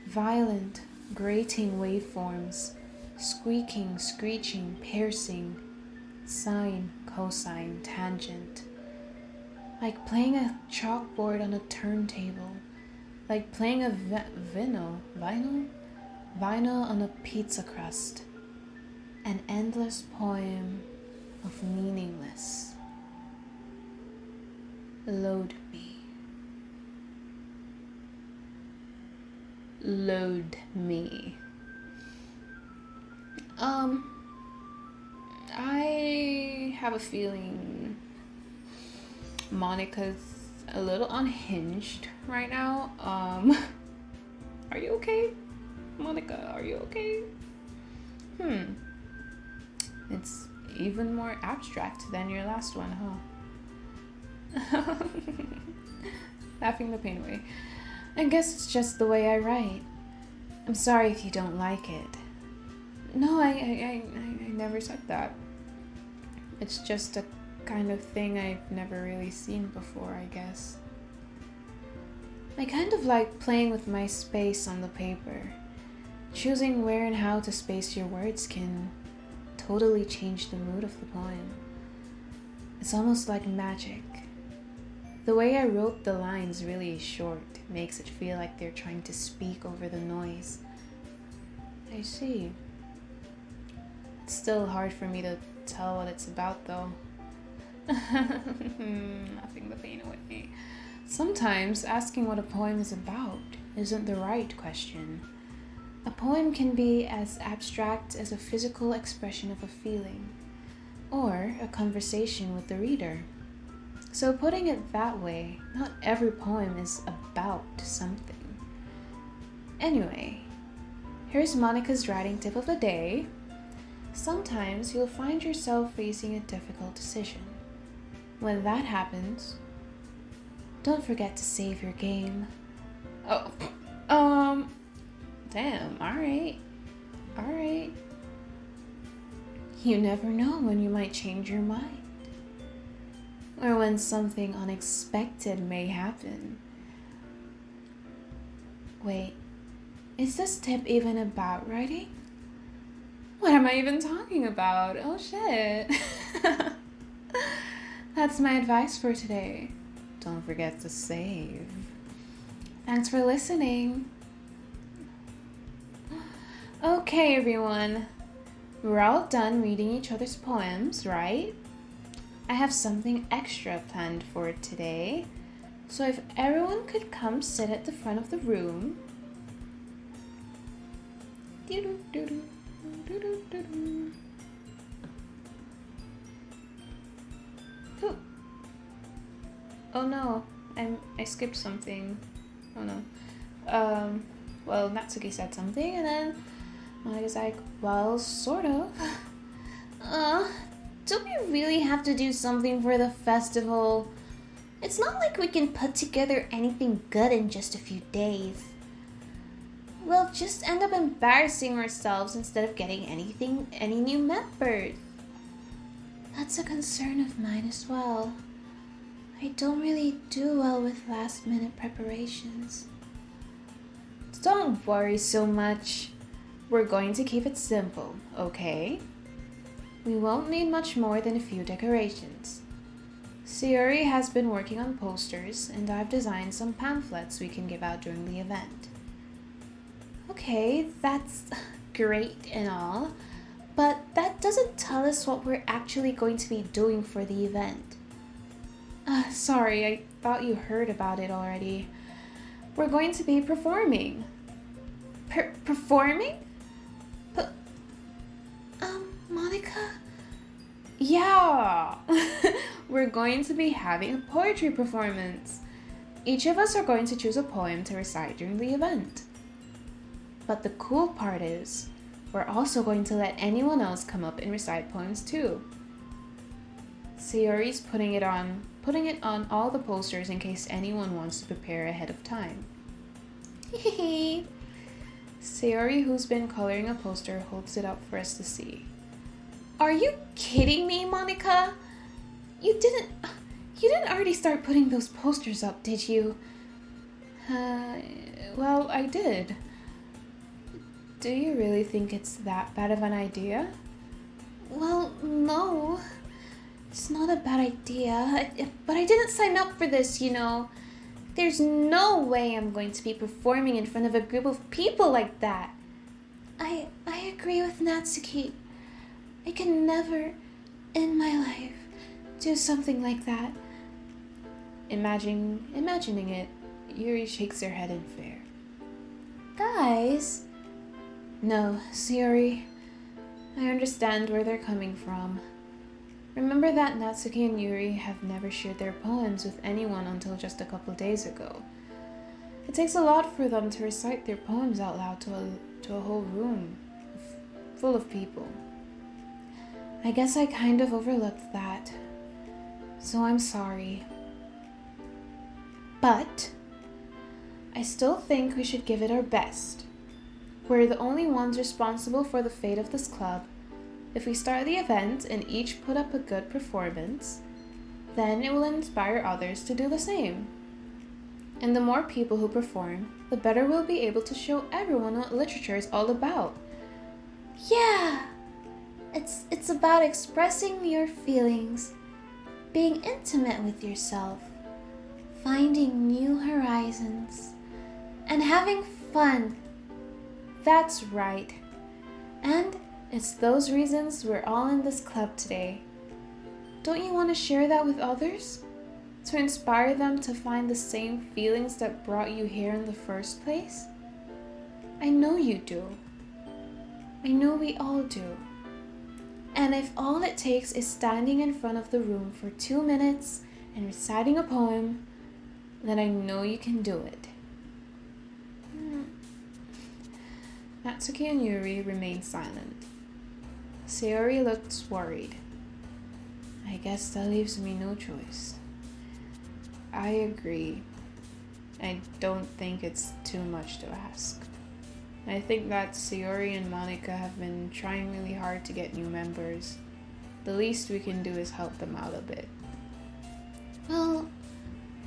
Violent, grating waveforms. Squeaking, screeching, piercing, sine, cosine, tangent. Like playing a chalkboard on a turntable. Like playing a vinyl on a pizza crust. An endless poem of meaningless. Load me. Load me. I have a feeling Monica's a little unhinged right now. Are you okay? Monica, are you okay? It's even more abstract than your last one, huh? Laughing the pain away. I guess it's just the way I write. I'm sorry if you don't like it. No, I never said that. It's just a kind of thing I've never really seen before, I guess. I kind of like playing with my space on the paper. Choosing where and how to space your words can totally change the mood of the poem. It's almost like magic. The way I wrote the lines really short makes it feel like they're trying to speak over the noise. I see. It's still hard for me to tell what it's about, though. Laughing the pain away. Sometimes asking what a poem is about isn't the right question. A poem can be as abstract as a physical expression of a feeling, or a conversation with the reader. So putting it that way, not every poem is about something. Anyway, here's Monica's writing tip of the day. Sometimes you'll find yourself facing a difficult decision. When that happens, don't forget to save your game. Damn, alright. You never know when you might change your mind. Or when something unexpected may happen. Wait, is this tip even about writing? What am I even talking about? Oh shit. That's my advice for today. Don't forget to save. Thanks for listening. Okay, everyone. We're all done reading each other's poems, right? I have something extra planned for today. So if everyone could come sit at the front of the room. Ooh. Oh no, I skipped something. Oh no. Well, Natsuki said something, and then Monika's like, well, sort of. Do we really have to do something for the festival? It's not like we can put together anything good in just a few days. We'll just end up embarrassing ourselves instead of getting any new members. That's a concern of mine as well. I don't really do well with last-minute preparations. Don't worry so much. We're going to keep it simple, okay? We won't need much more than a few decorations. Sayori has been working on posters, and I've designed some pamphlets we can give out during the event. Okay, that's great and all, but that doesn't tell us what we're actually going to be doing for the event. Sorry, I thought you heard about it already. We're going to be performing. Performing? Monica? Yeah! We're going to be having a poetry performance. Each of us are going to choose a poem to recite during the event. But the cool part is, we're also going to let anyone else come up and recite poems too. Sayori's putting it on all the posters in case anyone wants to prepare ahead of time. Sayori, who's been coloring a poster, holds it up for us to see. Are you kidding me, Monica? You didn't already start putting those posters up, did you? Well, I did. Do you really think it's that bad of an idea? Well, no. It's not a bad idea, but I didn't sign up for this, you know. There's no way I'm going to be performing in front of a group of people like that. I agree with Natsuki. I can never, in my life, do something like that. Imagining it, Yuri shakes her head in fear. Guys? No, Sayori. I understand where they're coming from. Remember that Natsuki and Yuri have never shared their poems with anyone until just a couple days ago. It takes a lot for them to recite their poems out loud to a whole room full of people. I guess I kind of overlooked that, so I'm sorry. But I still think we should give it our best. We're the only ones responsible for the fate of this club. If we start the event and each put up a good performance, then it will inspire others to do the same. And the more people who perform, the better we'll be able to show everyone what literature is all about. Yeah! It's about expressing your feelings, being intimate with yourself, finding new horizons, and having fun. That's right. And it's those reasons we're all in this club today. Don't you want to share that with others? To inspire them to find the same feelings that brought you here in the first place? I know you do. I know we all do. And if all it takes is standing in front of the room for 2 minutes and reciting a poem, then I know you can do it. Natsuki and Yuri remained silent. Sayori looked worried. I guess that leaves me no choice. I agree. I don't think it's too much to ask. I think that Sayori and Monica have been trying really hard to get new members. The least we can do is help them out a bit. Well,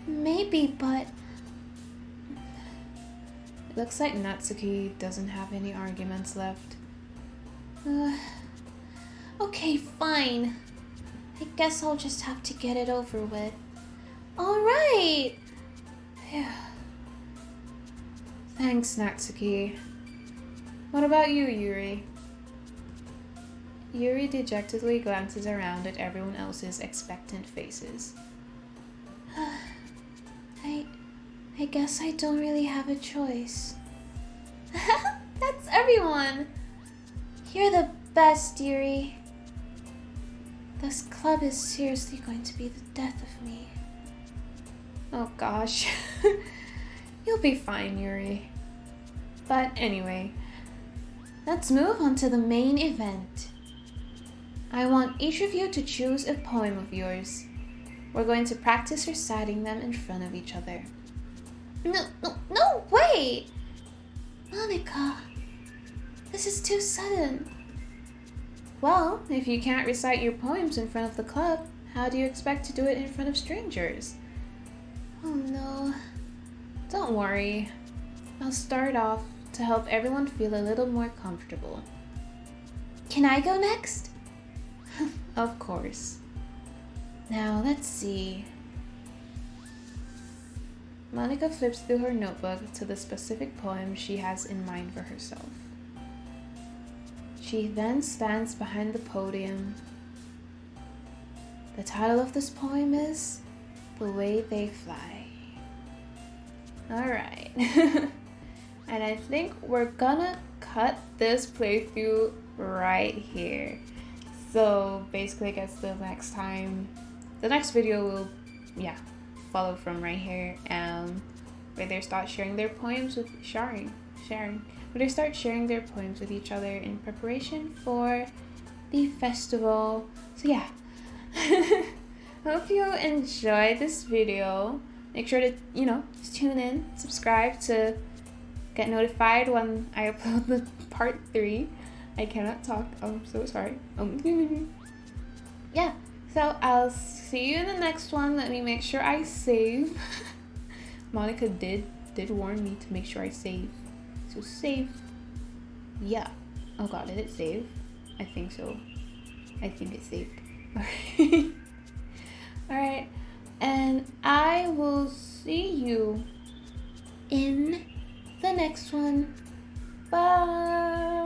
maybe, but... It looks like Natsuki doesn't have any arguments left. Okay, fine. I guess I'll just have to get it over with. Alright! Thanks, Natsuki. What about you, Yuri? Yuri dejectedly glances around at everyone else's expectant faces. I guess I don't really have a choice. That's everyone! You're the best, Yuri. This club is seriously going to be the death of me. Oh gosh. You'll be fine, Yuri. But anyway, let's move on to the main event. I want each of you to choose a poem of yours. We're going to practice reciting them in front of each other. No way! Monica, this is too sudden. Well, if you can't recite your poems in front of the club, how do you expect to do it in front of strangers? Oh no. Don't worry. I'll start off to help everyone feel a little more comfortable. Can I go next? Of course. Now let's see. Monica flips through her notebook to the specific poem she has in mind for herself. She then stands behind the podium. The title of this poem is The Way They Fly. Alright. And I think we're gonna cut this playthrough right here. So basically I guess the next video will follow from right here, where they start sharing their poems with where they start sharing their poems with each other in preparation for the festival. So yeah. Hope you enjoyed this video. Make sure to tune in, subscribe to get notified when I upload the part 3. I cannot talk, I'm so sorry. Yeah, so I'll see you in the next one. Let me make sure I save. Monica did warn me to make sure I save. So save. Yeah. Oh god, did it save? I think so. I think it saved. Alright. And I will see you in the next one. Bye.